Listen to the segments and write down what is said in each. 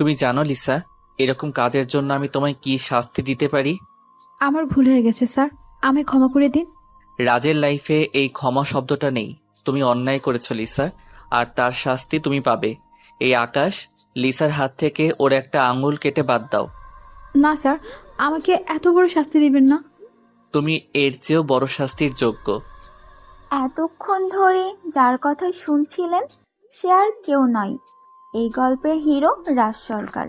তুমি জানো লিসা, এরকম কাজের জন্য আমি তোমায় কি শাস্তি দিতে পারি? আমার ভুল হয়ে গেছে স্যার, আমায় ক্ষমা করে দিন। রাজের লাইফে এই ক্ষমা শব্দটা নেই। তুমি অন্যায় করেছো লিসা, আর তার শাস্তি তুমি পাবে। এই আকাশ, লিসার হাত থেকে ওর একটা আঙুল কেটে বাদ দাও। না স্যার, আমাকে এত বড় শাস্তি দিবেন না। তুমি এর চেয়েও বড় শাস্তির যোগ্য। এতক্ষণ ধরে যার কথা শুনছিলেন সে আর কেউ নয়, এই গল্পের হিরো রাজ সরকার।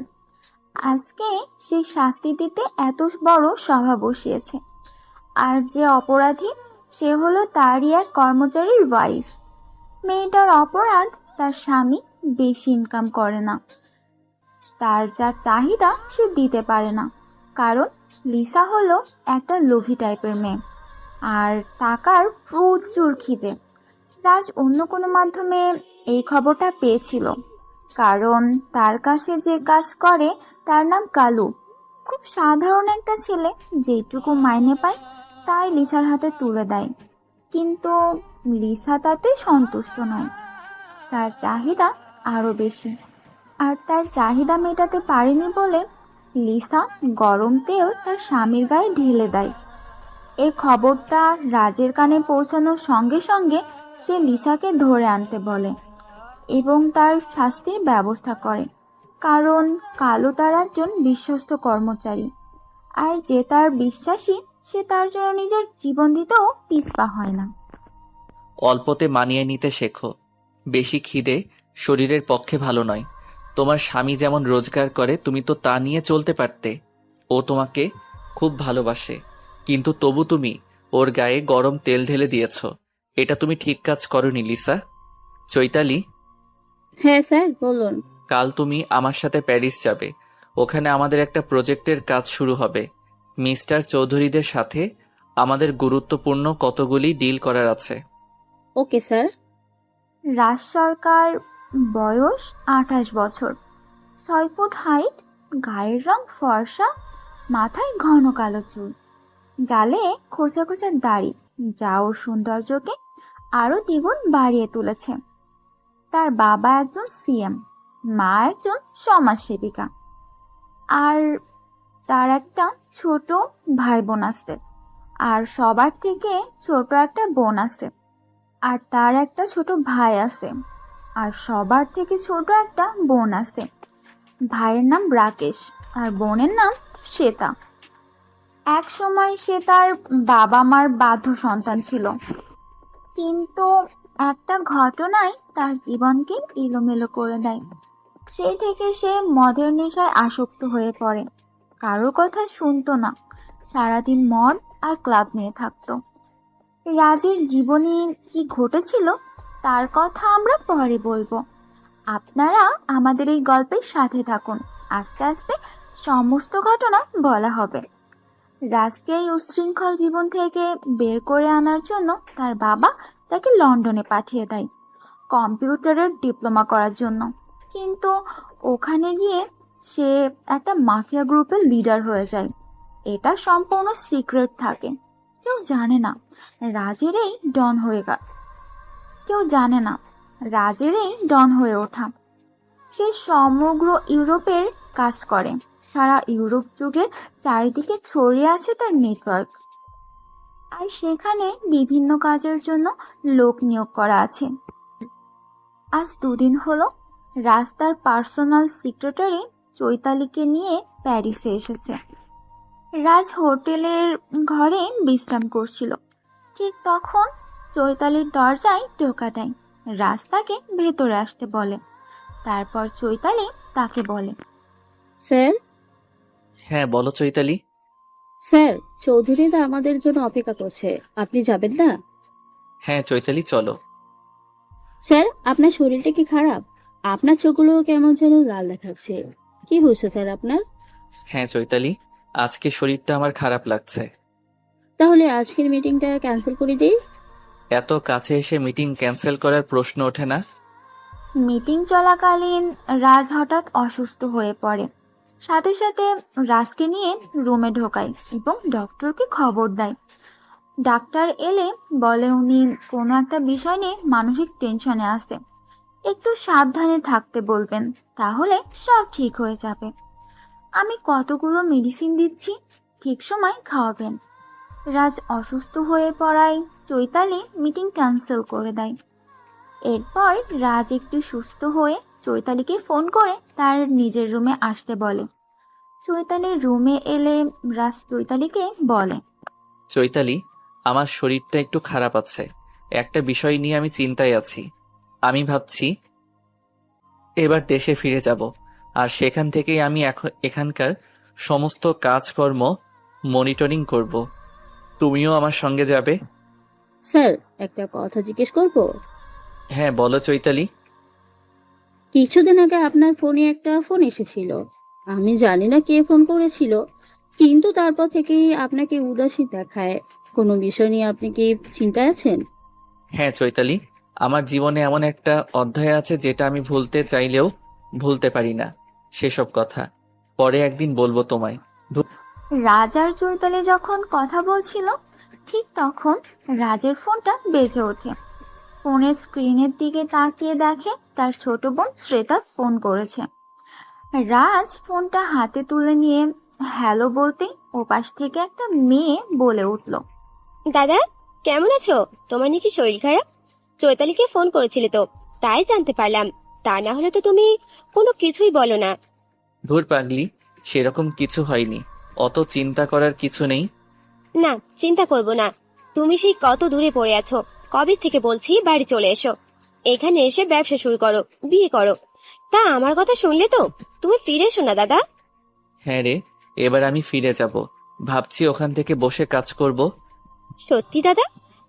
আজকে সে শাস্তি দিতে এত বড় সভা বসিয়েছে। আর যে অপরাধী সে হলো তারই এক কর্মচারীর ওয়াইফ। মেয়েটার অপরাধ তার স্বামী বেশি ইনকাম করে না, তার যা চাহিদা সে দিতে পারে না, কারণ লিসা হলো একটা লোভী টাইপের মেয়ে আর টাকার প্রচুর খিদে। রাজ অন্য কোনো মাধ্যমে এই খবরটা পেয়েছিল, কারণ তার কাছে যে কাজ করে তার নাম কালু। খুব সাধারণ একটা ছেলে, যেটুকু মাইনে পায় তাই লিসার হাতে তুলে দেয়। কিন্তু লিসা তাতে সন্তুষ্ট নয়, তার চাহিদা আরও বেশি। আর তার চাহিদা মেটাতে পারেনি বলে লিসা গরম তেল তার স্বামীর গায়ে ঢেলে দেয়। এই খবরটা রাজের কানে পৌঁছানোর সঙ্গে সঙ্গে সে লিসাকে ধরে আনতে বলে এবং তার শাস্তির ব্যবস্থা করে, কারণ কালো তার একজন বিশ্বস্ত কর্মচারী। আর যে তার বিশ্বাসী সে তার জন্য নিজের জীবন দিতেও পিছপা হয় না। অল্পতে মানিয়ে নিতে শেখো। বেশি খিদে শরীরের পক্ষে ভালো নয়। তোমার স্বামী যেমন রোজগার করে তুমি তো তা নিয়ে চলতে পারতে। ও তোমাকে খুব ভালোবাসে, কিন্তু তবু তুমি ওর গায়ে গরম তেল ঢেলে দিয়েছ। এটা তুমি ঠিক কাজ করনি লিসা। চৈতালি, হ্যাঁ স্যার, বলুন। কাল তুমি আমার সাথে প্যারিস যাবে। ওখানে আমাদের একটা প্রজেক্টের কাজ শুরু হবে। মিস্টার চৌধুরীদের সাথে আমাদের গুরুত্বপূর্ণ কতগুলি ডিল করার আছে। Okay sir. রাজ সরকার, বয়স 28 বছর, 6 ফুট হাইট, গায়ের রং ফর্সা, মাথায় ঘন কালো চুল, গালে খোঁচা খোঁচা দাড়ি, যা ওর সৌন্দর্যকে আরও দ্বিগুণ বাড়িয়ে তুলেছে। তার বাবা একজন সিএম, মা একজন সমাজসেবিকা, আর তার একটা ছোট ভাই বোন আছে, আর সবার থেকে ছোট একটা বোন আছে, আর তার একটা ছোট ভাই আছে, আর সবার থেকে ছোট একটা বোন আছে। ভাইয়ের নাম রাকেশ আর বোনের নাম শ্বেতা। এক সময় সে তার বাবা মার বাধ্য সন্তান ছিল, কিন্তু একটা ঘটনায় তার জীবনকে এলোমেলো করে দেয়। সেই থেকে সে মদের নেশায় আসক্ত হয়ে পড়ে, কারোর কথা শুনতো না, সারাদিন মদ আর ক্লাব নিয়ে থাকতো। রাজের জীবনে কি ঘটেছিল তার কথা আমরা পরে বলবো। আপনারা আমাদের এই গল্পের সাথে থাকুন, আস্তে আস্তে সমস্ত ঘটনা বলা হবে। রাজকে এই উচ্ছৃঙ্খল জীবন থেকে বের করে আনার জন্য তার বাবা তাকে লন্ডনে পাঠিয়ে দেয় কম্পিউটারের ডিপ্লোমা করার জন্য। কিন্তু ওখানে গিয়ে সে একটা মাফিয়া গ্রুপের লিডার হয়ে যায়। এটা সম্পূর্ণ সিক্রেট থাকে, কেউ জানে না রাজের এই ডন হয়ে কেউ জানে না রাজের এই ডন হয়ে ওঠা। সে সমগ্র ইউরোপের কাজ করে, সারা ইউরোপ যুগের চারিদিকে ছড়িয়ে আছে তার নেটওয়ার্ক। আর সেখানে বিভিন্ন কাজের জন্য লোক নিয়োগ করা আছে। আজ 2 দিন হলো রাজ তার পার্সোনাল সেক্রেটারি চৈতালিকে নিয়ে প্যারিসে এসেছে। রাজ হোটেলের ঘরে বিশ্রাম করছিল, ঠিক তখন চৈতালির দরজায় টোকা দেয়। রাজ তাকে ভেতরে আসতে বলে, তারপর চৈতালি তাকে বলে, স্যার। হ্যাঁ বলো চৈতালি। স্যার, চৌধুরীরা আমাদের জন্য অপেক্ষা করছে, আপনি যাবেন না? হ্যাঁ চৈতালি, চলো। স্যার, আপনার শরীরটা কি খারাপ? আপনার চোখগুলো কেমন যেন লাল দেখাচ্ছে। কি হয়েছে স্যার আপনার? হ্যাঁ চৈতালি, আজকে শরীরটা আমার খারাপ লাগছে। তাহলে আজকের মিটিংটা ক্যান্সেল করে দিই। এত কাছে এসে মিটিং ক্যান্সেল করার প্রশ্ন ওঠে না। মিটিং চলাকালীন রাজ হঠাৎ অসুস্থ হয়ে পড়ে। সাথে সাথে রাজকে নিয়ে রুমে ঢোকায় এবং ডক্টরকে খবর দেয়। ডাক্তার এলে বলে উনি কোনো একটা বিষয় নিয়ে মানসিক টেনশনে আছে, একটু সাবধানে থাকতে বলবেন, তাহলে সব ঠিক হয়ে যাবে। আমি কতগুলো মেডিসিন দিচ্ছি, ঠিক সময় খাওয়াবেন। রাজ অসুস্থ হয়ে পড়ায় চৈতালি মিটিং ক্যান্সেল করে দেয়। এরপর রাজ একটু সুস্থ হয়ে চৈতালিকে ফোন করে তার নিজের রুমে আসতে বলে। চৈতালির রুমে এলে রাজ চৈতালিকে বলে, চৈতালি, আমার শরীরটা একটু খারাপ আছে। একটা বিষয় নিয়ে আমি চিন্তায় আছি। আমি ভাবছি এবার দেশে ফিরে যাব, আর সেখান থেকেই আমি এখানকার সমস্ত কাজকর্ম মনিটরিং করব। তুমিও আমার সঙ্গে যাবে? স্যার, একটা কথা জিজ্ঞেস করব? হ্যাঁ, বলো চৈতালি। কিছুদিন আগে আপনার ফোনে একটা ফোন এসেছিল। আমি জানি না কে ফোন করেছিল, কিন্তু তারপর থেকেই আপনাকে উদাসীন দেখায়। কোনো বিষয় নিয়ে আপনি কি চিন্তায় আছেন? হ্যাঁ চৈতালি, আমার জীবনে এমন একটা অধ্যায় আছে যেটা আমি ভুলতে চাইলেও ভুলতে পারি না। সেসব কথা পরে একদিন বলবো তোমায়। রাজ আর চৈতালি যখন কথা বলছিল, ঠিক তখন রাজের ফোনটা বেজে ওঠে। ফোনের স্ক্রিনের দিকে তাকিয়ে দেখে তার ছোট বোন শ্বেতা ফোন করেছে। রাজ ফোনটা হাতে তুলে নিয়ে হ্যালো বলতেই ওপাশ থেকে একটা মেয়ে বলে উঠল, দাদা, কেমন আছো? তোমার নাকি শরীর খারাপ? চৈতালিকে ফোন করেছিলে তো, তাই জানতে পারলাম। তা না হলে তো তুমি কোনো কিছুই বলো না। ধুর পাগলি, সেরকম কিছু হয়নি। অত চিন্তা করার কিছু নেই। না, চিন্তা করব না। তুমি সেই কত দূরে পড়ে আছো। কবে থেকে বলছি বাড়ি চলে এসো, এখানে এসে ব্যবসা শুরু করো, বিয়ে করো। তা আমার কথা শুনলে তো? তুমি ফিরে এসো না দাদা। হ্যাঁ রে, এবার আমি ফিরে যাব। ভাবছি ওখান থেকে বসে কাজ করব। সত্যি দাদা?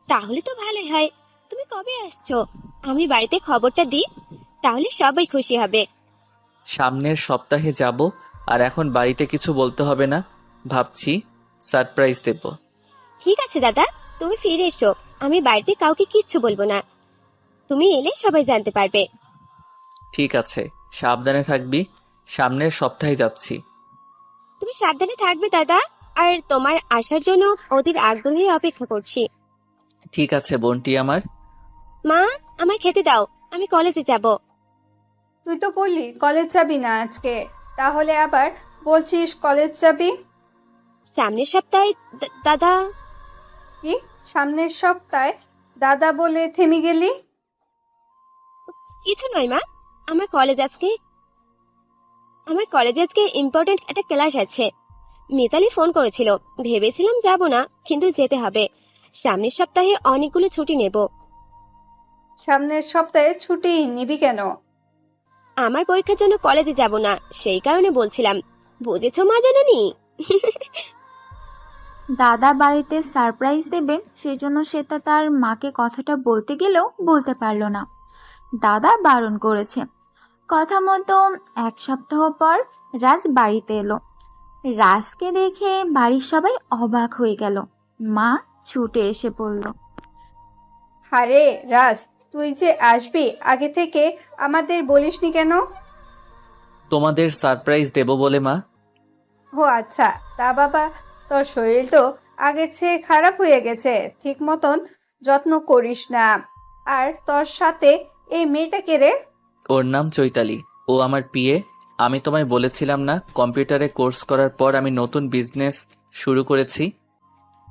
তাহলে তো ভালোই হয়। তুমি কবে আসছো? আমি বাড়িতে খবরটা দিই, তাহলে সবাই খুশি হবে। সামনের সপ্তাহে যাব। আর এখন বাড়িতে কিছু বলতে হবে না। ভাবছি সারপ্রাইজ দেব। ঠিক আছে দাদা, তুমি ফিরে এসো। আমি বাড়িতে কাউকে কিচ্ছু বলবো না। তুমি এলে সবাই জানতে পারবে। ঠিক আছে, সাবধানে থাকবি। সামনের সপ্তাহে যাচ্ছি। তুমি সাবধানে থাকবে দাদা, আর তোমার আসার জন্য অধীর আগ্রহে অপেক্ষা করছি। ঠিক আছে বোনটি আমার। মা, আমায় খেতে দাও, আমি কলেজে যাব। তুই তো বললি কলেজ যাবি না আজকে, তাহলে আবার বলছিস কলেজ যাবি? সামনের সপ্তাহে দাদা। কি সামনের সপ্তাহে দাদা বলে থেমে গেলি? কিছু নয় মা, আমার কলেজে আজকে ইম্পর্টেন্ট একটা ক্লাস আছে। মিতালি ফোন করেছিল, ভেবেছিলাম যাব না, কিন্তু যেতে হবে। সামনের সপ্তাহে অনেকগুলো ছুটি নেব। সামনের সপ্তাহে ছুটি নিবি কেন? আমার পরীক্ষার জন্য কলেজে যাব না, সেই কারণে বলছিলাম। বুঝেছো মা জানানি? দাদা বাড়িতে সারপ্রাইজ দেবে, সেজন্য শ্বেতা তার মাকে কথাটা বলতে গেলেও বলতে পারল না। দাদা বারণ করেছে। কথা মতো 1 সপ্তাহ পর রাজ বাড়িতে এলো। রাজকে দেখে বাড়ির সবাই অবাক হয়ে গেল। মা ছুটে এসে বলল, আরে রাজ, তুই যে আসবি আগে থেকে আমাদের বলিসনি কেন? তোমাদের সারপ্রাইজ দেব বলে মা। ও আচ্ছা, তা বাবা, তোর শরীর তো আগের চেয়ে খারাপ হয়ে গেছে, ঠিক মতন যত্ন করিস না। আর তোর সাথে এই মেয়েটাকে রে? ওর নাম চৈতালি, ও আমার পিএ। আমি তোমায় বলেছিলাম না, কম্পিউটারে কোর্স করার পর আমি নতুন বিজনেস শুরু করেছি।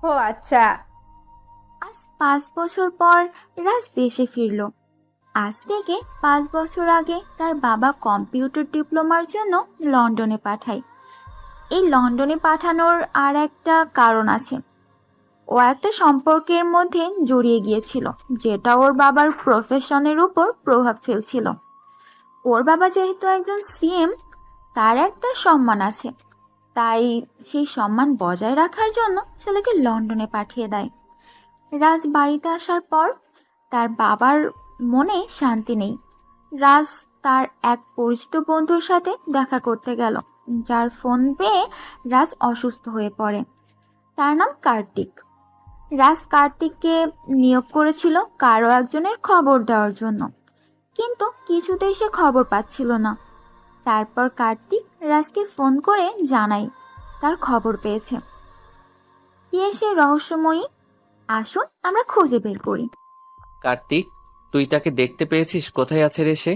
ও আচ্ছা। আজ 5 বছর পর রাজ দেশে ফিরল। আজ থেকে 5 বছর আগে তার বাবা কম্পিউটার ডিপ্লোমার জন্য লন্ডনে পাঠায়। এই লন্ডনে পাঠানোর আর একটা কারণ আছে। ও একটা সম্পর্কের মধ্যে জড়িয়ে গিয়েছিল, যেটা ওর বাবার প্রফেশনের উপর প্রভাব ফেলছিল। ওর বাবা যেহেতু একজন সিএম, তার একটা সম্মান আছে, তাই সেই সম্মান বজায় রাখার জন্য ছেলেকে লন্ডনে পাঠিয়ে দেয়। রাজ বাড়িতে আসার পর তার বাবার মনে শান্তি নেই। রাজ তার এক পরিচিত বন্ধুর সাথে দেখা করতে গেল, যার ফোন পেয়ে রাজ অসুস্থ হয়ে পড়ে। তার নাম কার্তিক। রাজ কার্তিককে নিয়োগ করেছিল কারো একজনের খবর দেওয়ার জন্য, কিন্তু কিছুতেই সে খবর পাচ্ছিল না। তারপর কার্তিক রাজকে ফোন করে জানায় তার খবর পেয়েছে। কে সে রহস্যময়ী? আসুন আমরা খুঁজে বের করি। কার্তিক, তুই তাকে দেখতে পেয়েছিস? কোথায় আছে রে সে?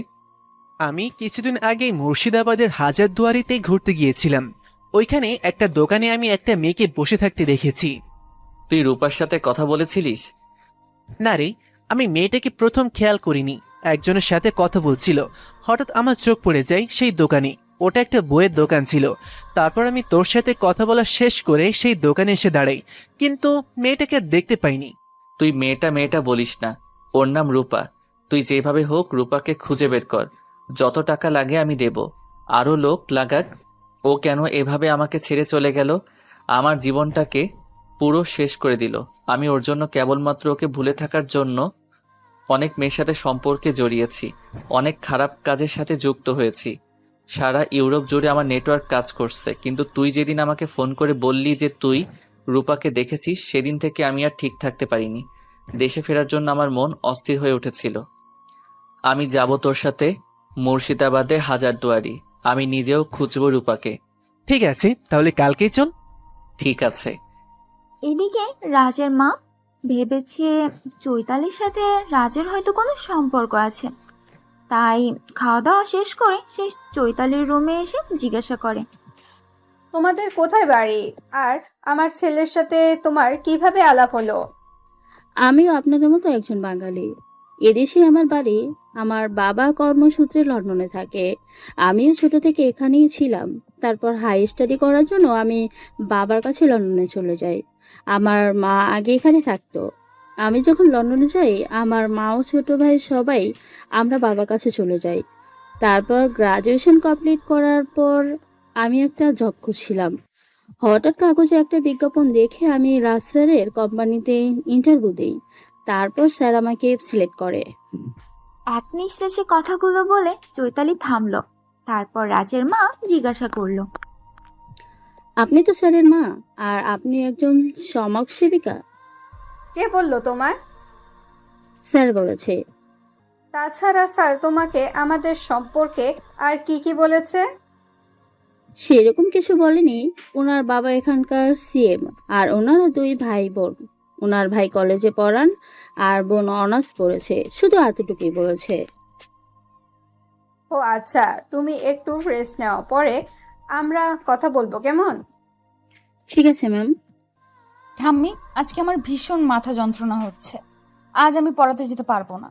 আমি কিছুদিন আগেই মুর্শিদাবাদের হাজারদুয়ারিতে ঘুরতে গিয়েছিলাম। ওইখানে একটা দোকানে আমি একটা মেয়েকে বসে থাকতে দেখেছি। তুই রূপার সাথে কথা বলেছিলিস? না রে, আমি মেয়েটাকে প্রথম খেয়াল করিনি। একজনের সাথে কথা বলছিল, হঠাৎ আমার চোখ পড়ে যায় সেই দোকানে। ওটা একটা বইয়ের দোকান ছিল। তারপর আমি তোর সাথে কথা বলা শেষ করে সেই দোকানে এসে দাঁড়াই, কিন্তু মেয়েটাকে আর দেখতে পাইনি। তুই মেয়েটা বলিস না, ওর নাম রূপা। তুই যেভাবে হোক রূপাকে খুঁজে বের কর। যত টাকা লাগে আমি দেব, আরও লোক লাগাক। ও কেন এভাবে আমাকে ছেড়ে চলে গেল? আমার জীবনটাকে পুরো শেষ করে দিল। আমি ওর জন্য কেবলমাত্র ওকে ভুলে থাকার জন্য অনেক মেয়ের সাথে সম্পর্কে জড়িয়েছি, অনেক খারাপ কাজের সাথে যুক্ত হয়েছি। সারা ইউরোপ জুড়ে আমার নেটওয়ার্ক কাজ করছে, কিন্তু তুই যেদিন আমাকে ফোন করে বললি যে তুই রূপাকে দেখেছিস, সেদিন থেকে আমি আর ঠিক থাকতে পারিনি। দেশে ফেরার জন্য আমার মন অস্থির হয়ে উঠেছিল। আমি যাব তোর সাথে মুর্শিদাবাদে হাজারদুয়ারি। আমি নিজেও খুঁজবো রূপাকে। ঠিক আছে, তাহলে কালকেই চল। ঠিক আছে। এদিকে রাজের মা ভেবেছে চৈতালির সাথে রাজের হয়তো কোনো সম্পর্ক আছে, তাই খাওয়া দাওয়া শেষ করে সে চৈতালির রুমে এসে জিজ্ঞাসা করে, তোমাদের কোথায় বাড়ি? আর আমার ছেলের সাথে তোমার কিভাবে আলাপ হলো? আমিও আপনাদের মতো একজন বাঙালি। এদেশে আমার বাড়ি। আমার বাবা কর্মসূত্রে লন্ডনে থাকে। আমিও ছোট থেকে এখানেই ছিলাম। তারপর হাই স্টাডি করার জন্য আমি বাবার কাছে লন্ডনে চলে যাই। আমার মা আগে এখানে থাকতো। আমি যখন লন্ডনে যাই, আমার মা ও ছোট ভাই সবাই আমরা বাবার কাছে চলে যাই। তারপর গ্রাজুয়েশন কমপ্লিট করার পর আমি একটা জব করছিলাম। হঠাৎ কাগজে একটা বিজ্ঞাপন দেখে আমি রাজ স্যারের কোম্পানিতে ইন্টারভিউ দিই। তারপর স্যার আমাকে সিলেক্ট করে। এক নিঃশ্বাসে কথাগুলো বলে চৈতালি থামলো। তারপর রাজের মা জিজ্ঞাসা করলো, আপনি তো স্যারের মা, আর আপনি একজন সমাজসেবিকা? কে বললো তোমার? স্যার বলেছে। তাছাড়া স্যার তোমাকে আমাদের সম্পর্কে আর কি কি বলেছে? সেরকম কিছু বলেনি। ওনার বাবা এখানকার সিএম, আর ওনারা দুই ভাই বোন। ওনার ভাই কলেজে পড়ান আর বোন অনার্স পড়েছে, শুধু এতটুকুই বলেছে। ও আচ্ছা, তুমি একটু রেস্ট নাও, পরে আমরা কথা বলবো, কেমন? ঠিক আছে ম্যাম। ঠাম্মি, আজকে আমার ভীষণ মাথা যন্ত্রণা হচ্ছে। আজ আমি পড়াতে যেতে পারবো না।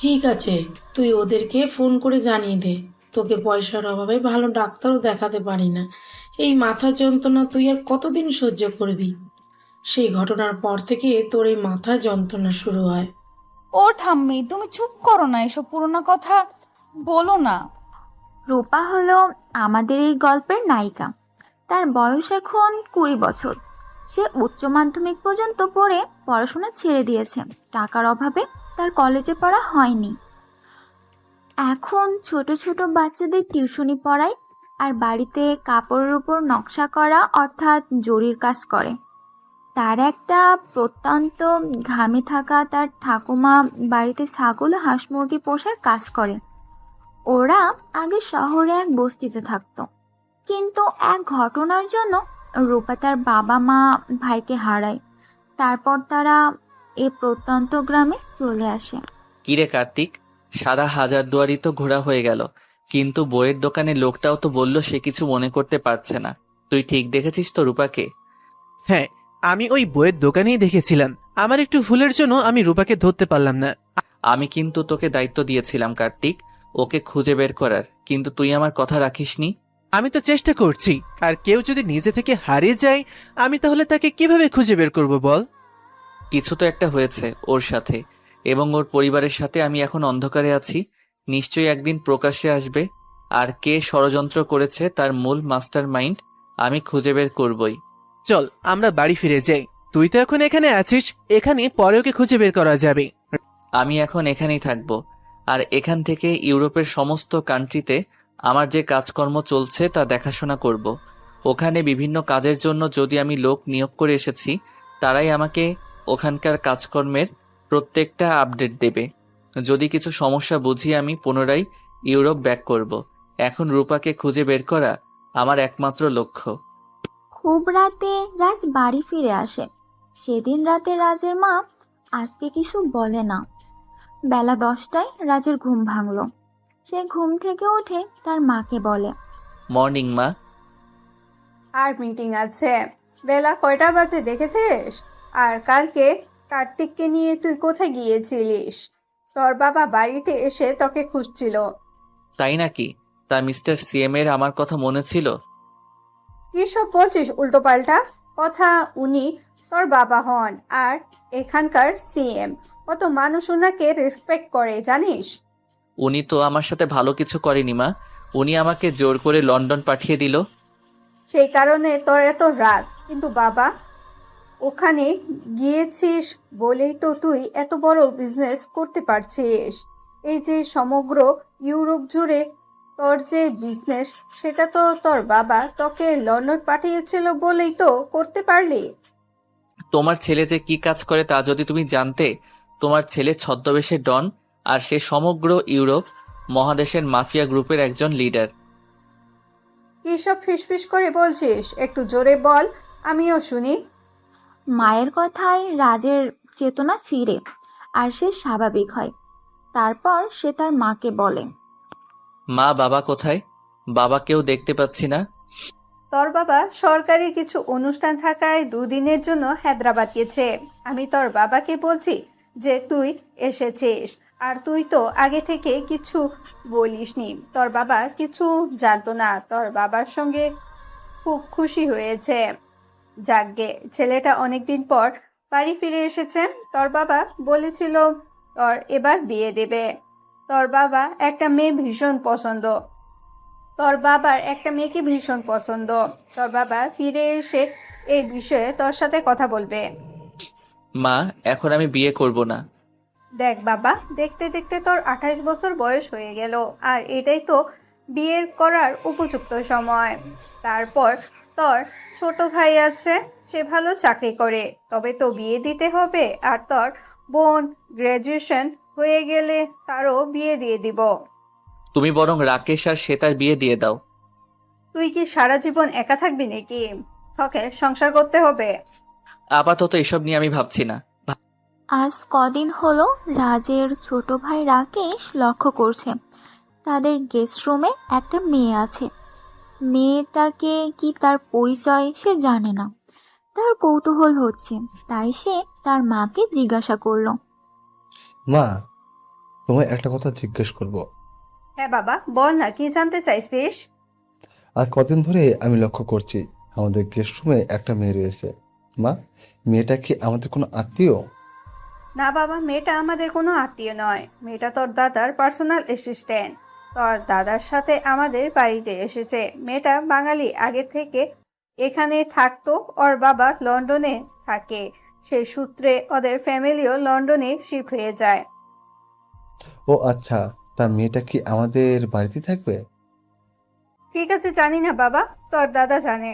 ঠিক আছে, তুই ওদেরকে ফোন করে জানিয়ে দে। তোকে পয়সার অভাবে ভালো ডাক্তারও দেখাতে পারি না। এই মাথার যন্ত্রণা তুই আর কতদিন সহ্য করবি? সেই ঘটনার পর থেকে তোর এই মাথা যন্ত্রণা শুরু হয়। ও ঠাম্মি, তুমি চুপ করো না, এসব পুরোনো কথা বলো না। রূপা হলো আমাদের এই গল্পের নায়িকা। তার বয়স এখন 20 বছর। সে উচ্চ মাধ্যমিক পর্যন্ত পড়ে পড়াশোনা ছেড়ে দিয়েছে। টাকার অভাবে তার কলেজে পড়া হয়নি। এখন ছোট ছোট বাচ্চাদের টিউশনি পড়ায় আর বাড়িতে কাপড়ের উপর নকশা করা অর্থাৎ জরির কাজ করে। তার একটা প্রত্যন্ত ঘামে থাকা তার ঠাকুমা বাড়িতে ছাগল ও হাঁস মুরগি পোষার কাজ করে। ওরা আগে শহরে এক বস্তিতে থাকতো, কিন্তু এক ঘটনার জন্য রূপা তার বাবা মা ভাইকে হারায়। তারপর তারা এই প্রত্যন্ত গ্রামে চলে আসে। কিরে কার্তিক, সারা হাজারদুয়ারি তো ঘোরা হয়ে গেল, কিন্তু বইয়ের দোকানে লোকটাও তো বলল সে কিছু মনে করতে পারছে না। তুই ঠিক দেখেছিস তো রূপাকে? হ্যাঁ, আমি ওই বইয়ের দোকানেই দেখেছিলাম। আমার একটু ভুলের জন্য আমি রূপাকে ধরতে পারলাম না। আমি কিন্তু তোকে দায়িত্ব দিয়েছিলাম কার্তিক, ওকে খুঁজে বের করার, কিন্তু তুই আমার কথা রাখিসনি। আমি তো চেষ্টা করছি, আর কেউ যদি নিজে থেকে হারিয়ে যায়, আমি তাহলে তাকে কিভাবে খুঁজে বের করব বল? কিছু তো একটা হয়েছে ওর সাথে এবং ওর পরিবারের সাথে। আমি এখন অন্ধকারে আছি, নিশ্চয়ই একদিন প্রকাশ্যে আসবে। আর কে ষড়যন্ত্র করেছে তার মূল মাস্টার মাইন্ড আমি খুঁজে বের করবই। চল আমরা বাড়ি ফিরে যাই। তুই তো এখন এখানে আছিস, এখানে পরে ওকে খুঁজে বের করা যাবে। আমি এখন এখানেই থাকবো, আর এখান থেকে ইউরোপের সমস্ত কান্ট্রিতে আমার যে কাজকর্ম চলছে তা দেখাশোনা করব। ওখানে বিভিন্ন কাজের জন্য যদি আমি লোক নিয়োগ করে এসেছি, তারাই আমাকে ওখানকার কাজকর্মের প্রত্যেকটা আপডেট দেবে। যদি কিছু সমস্যা বুঝি আমি পুনরায় ইউরোপ ব্যাক করব। এখন রূপাকে খুঁজে বের করা আমার একমাত্র লক্ষ্য। খুব রাতে রাজ বাড়ি ফিরে আসে। সেদিন রাতে রাজের মা আজকে কিছু বলে না। বেলা 10টায় রাজের ঘুম ভাঙল। সে ঘুম থেকে উঠে তার মাকে বলে, মর্নিং মা। আর মিটিং আছে। বেলা কয়টা বাজে দেখেছিস? আর কালকে কার্তিককে নিয়ে তুই কোথায় গিয়েছিলিস? তোর বাবা বাড়িতে এসে তোকে খুঁজছিল। তাই নাকি? তা মিস্টার সিএম এর আমার কথা মনে ছিল? কি সব বলছিস উল্টোপাল্টা কথা? উনি তোর বাবা হন আর এখানকার সিএম। কত মানুষ ওনাকে রেসপেক্ট করে জানিস? উনি তো আমার সাথে ভালো কিছু করেনি মা। উনি আমাকে জোর করে লন্ডন পাঠিয়ে দিল। সেই কারণে তোর এত রাগ। কিন্তু বাবা, ওখানে গিয়েছিস বলেই তো তুই এত বড় বিজনেস করতে পারছিস। এই যে সমগ্র ইউরোপ জুড়ে তোর যে বিজনেস, সেটা তো তোর বাবা তোকে লন্ডন পাঠিয়েছিল বলেই তো করতে পারলি। তোমার ছেলে যে কি কাজ করে তা যদি তুমি জানতে। তোমার ছেলে ছদ্মবেশে ডন, আর সে সমগ্র ইউরোপ মহাদেশের মাফিয়া গ্রুপের একজন লিডার। কি সব ফিসফিস করে বলছিস? একটু জোরে বল, আমিও শুনি। মায়ের কথায় রাজের চেতনা ফিরে আর সে স্বাভাবিক হয়। তারপর সে তার মাকে বলে, মা, বাবা কোথায়? বাবাকেও দেখতে পাচ্ছি না। তোর বাবা সরকারি কিছু অনুষ্ঠান থাকায় 2 দিনের জন্য হায়দ্রাবাদ গেছে। আমি তোর বাবাকে বলছি যে তুই এসেছিস, আর তুই তো আগে থেকে কিছু বলিসনি। তোর বাবা কিছু জানতো না। তোর বাবার সঙ্গে খুব খুশি হয়েছে। যাকগে, ছেলেটা অনেকদিন পর বাড়ি ফিরে এসেছে। তোর বাবা বলেছিল তোর এবার বিয়ে দেবে। তোর বাবা একটা মেয়ে ভীষণ পছন্দ। তোর বাবার একটা মেয়েকে ভীষণ পছন্দ। তোর বাবা ফিরে এসে এই বিষয়ে তোর সাথে কথা বলবে। মা, এখন আমি বিয়ে করব না। দেখ বাবা, দেখতে দেখতে তোর 28 বছর বয়স হয়ে গেল, আর এটাই তো বিয়ের করার উপযুক্ত সময়। তারপর তোর ছোট ভাই আছে, সে ভালো চাকরি করে, তবে তো বিয়ে দিতে হবে। আর তোর বোন গ্র্যাজুয়েশন হয়ে গেলে তারও বিয়ে দিয়ে দিব। তুমি বরং রাকেশ আর শ্বেতার বিয়ে দিয়ে দাও। তুই কি সারা জীবন একা থাকবি নাকি? তোকে সংসার করতে হবে। আপাতত এসব নিয়ে আমি ভাবছি না। আজ কদিন হলো রাজের ছোট ভাই রাকেশ লক্ষ্য করছে তাদের গেস্ট রুমে একটা মেয়ে আছে। মেয়েটাকে কি তার পরিচয় সে জানে না। তার কৌতূহল হচ্ছে, তাই সে তার মাকে জিজ্ঞাসা করলো, মা, তোমায় একটা কথা জিজ্ঞেস করব। হ্যাঁ বাবা, বল না, কি জানতে চাইছিস? আজ কদিন ধরে আমি লক্ষ্য করছি আমাদের গেস্ট রুমে একটা মেয়ে রয়েছে। মা, মেয়েটা কি আমাদের কোনো আত্মীয়? না বাবা, মেয়েটা আমাদের কোনো আত্মীয় নয়। মেয়েটা তোর দাদার পার্সোনাল অ্যাসিস্ট্যান্ট। তোর দাদার সাথে আমাদের বাড়িতে এসেছে। মেয়েটা বাঙালি, আগে থেকে এখানে থাকতো। ওর বাবা লন্ডনে থাকে, সেই সূত্রে ওদের ফ্যামিলিও লন্ডনে শিফট হয়ে যায়। ও আচ্ছা, তা মেয়েটা কি আমাদের বাড়িতে থাকবে? ঠিক আছে, জানি না বাবা, তোর দাদা জানে।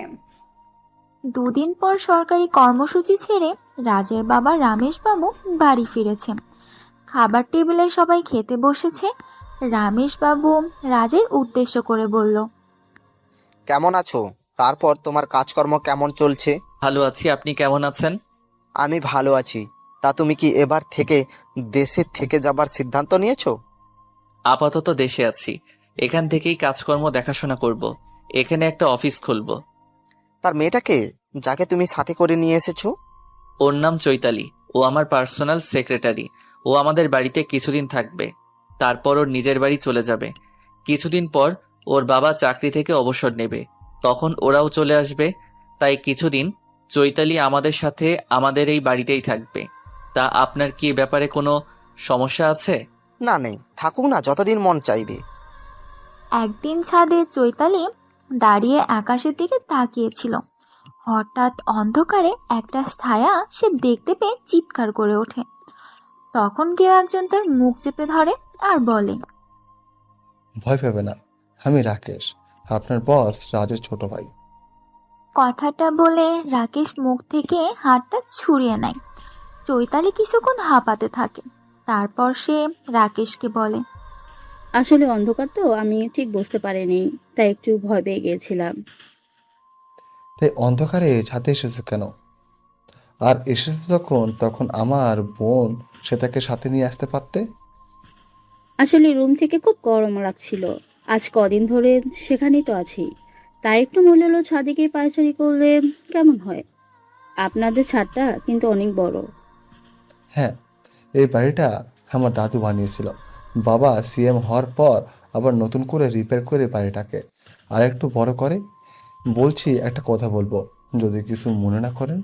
2 দিন পর সরকারি কর্মসূচি ছেড়ে রাজের বাবা রমেশবাবু বাড়ি ফিরেছেন। খাবার টেবিলে সবাই খেতে বসেছে। রমেশবাবু রাজের উদ্দেশ্য করে বলল, কেমন আছো? তারপর তোমার কাজকর্ম কেমন চলছে? ভালো আছি, আপনি কেমন আছেন? আমি ভালো আছি। তা তুমি কি এবার থেকে দেশে থেকে যাবার সিদ্ধান্ত নিয়েছো? আপাতত দেশে আছি, এখান থেকেই কাজকর্ম দেখাশোনা করব। এখানে একটা অফিস খুলব। তার মেয়েটাকে, যাকে তুমি সাথে করে নিয়ে এসেছো? ওর নাম চৈতালি। ও আমার পার্সোনাল সেক্রেটারি। ও আমাদের বাড়িতে কিছুদিন থাকবে, তারপর ওর নিজের বাড়ি চলে যাবে। কিছুদিন পর ওর বাবা চাকরি থেকে অবসর নেবে, তখন ওরাও চলে আসবে। তাই কিছুদিন চৈতালি আমাদের সাথে আমাদের এই বাড়িতেই থাকবে। তা আপনার কি এ ব্যাপারে কোনো সমস্যা আছে? না, নেই, থাকুক না, যতদিন মন চাইবে। একদিন ছাদে চৈতালি দাঁড়িয়ে আকাশের দিকে তাকিয়েছিল। হঠাৎ অন্ধকারে একটা ছায়া সে দেখতে পেয়ে চিৎকার করে ওঠে। তখন কেউ একজন তার মুখ চেপে ধরে আর বলে, ভয় পাবে না, আমি রাকেশ, আপনার বস রাজের ছোট ভাই। কথাটা বলে রাকেশ মুখ থেকে হাতটা ছুড়িয়ে নেয়। চৈতালি কিছুক্ষণ হাঁপাতে থাকে। তারপর সে রাকেশকে বলে, আসলে অন্ধকার তো আমি ঠিক বুঝতে পারিনি, তাই একটু ভয় পেয়ে গিয়েছিলাম। তাই অন্ধকারে ছাদে এসেছে কেন? আর এসেছে তখন আমার বোন সে তাকে সাথে নিয়ে আসতে পারতে। আসলে রুম থেকে খুব গরম লাগছিল। আজ কদিন ধরে সেখানেই তো আছি, তাই একটু মনে হলো ছাদে গিয়ে পায়চারি করলে কেমন হয়। আপনাদের ছাদটা কিন্তু অনেক বড়। হ্যাঁ, এই বাড়িটা আমার দাদু বানিয়েছিল। বাবা সিএম হওয়ার পর আবার নতুন করে রিপেয়ার করে বাড়িটাকে আর একটু বড় করে। বলছি একটা কথা বলবো, যদি কিছু মনে না করেন।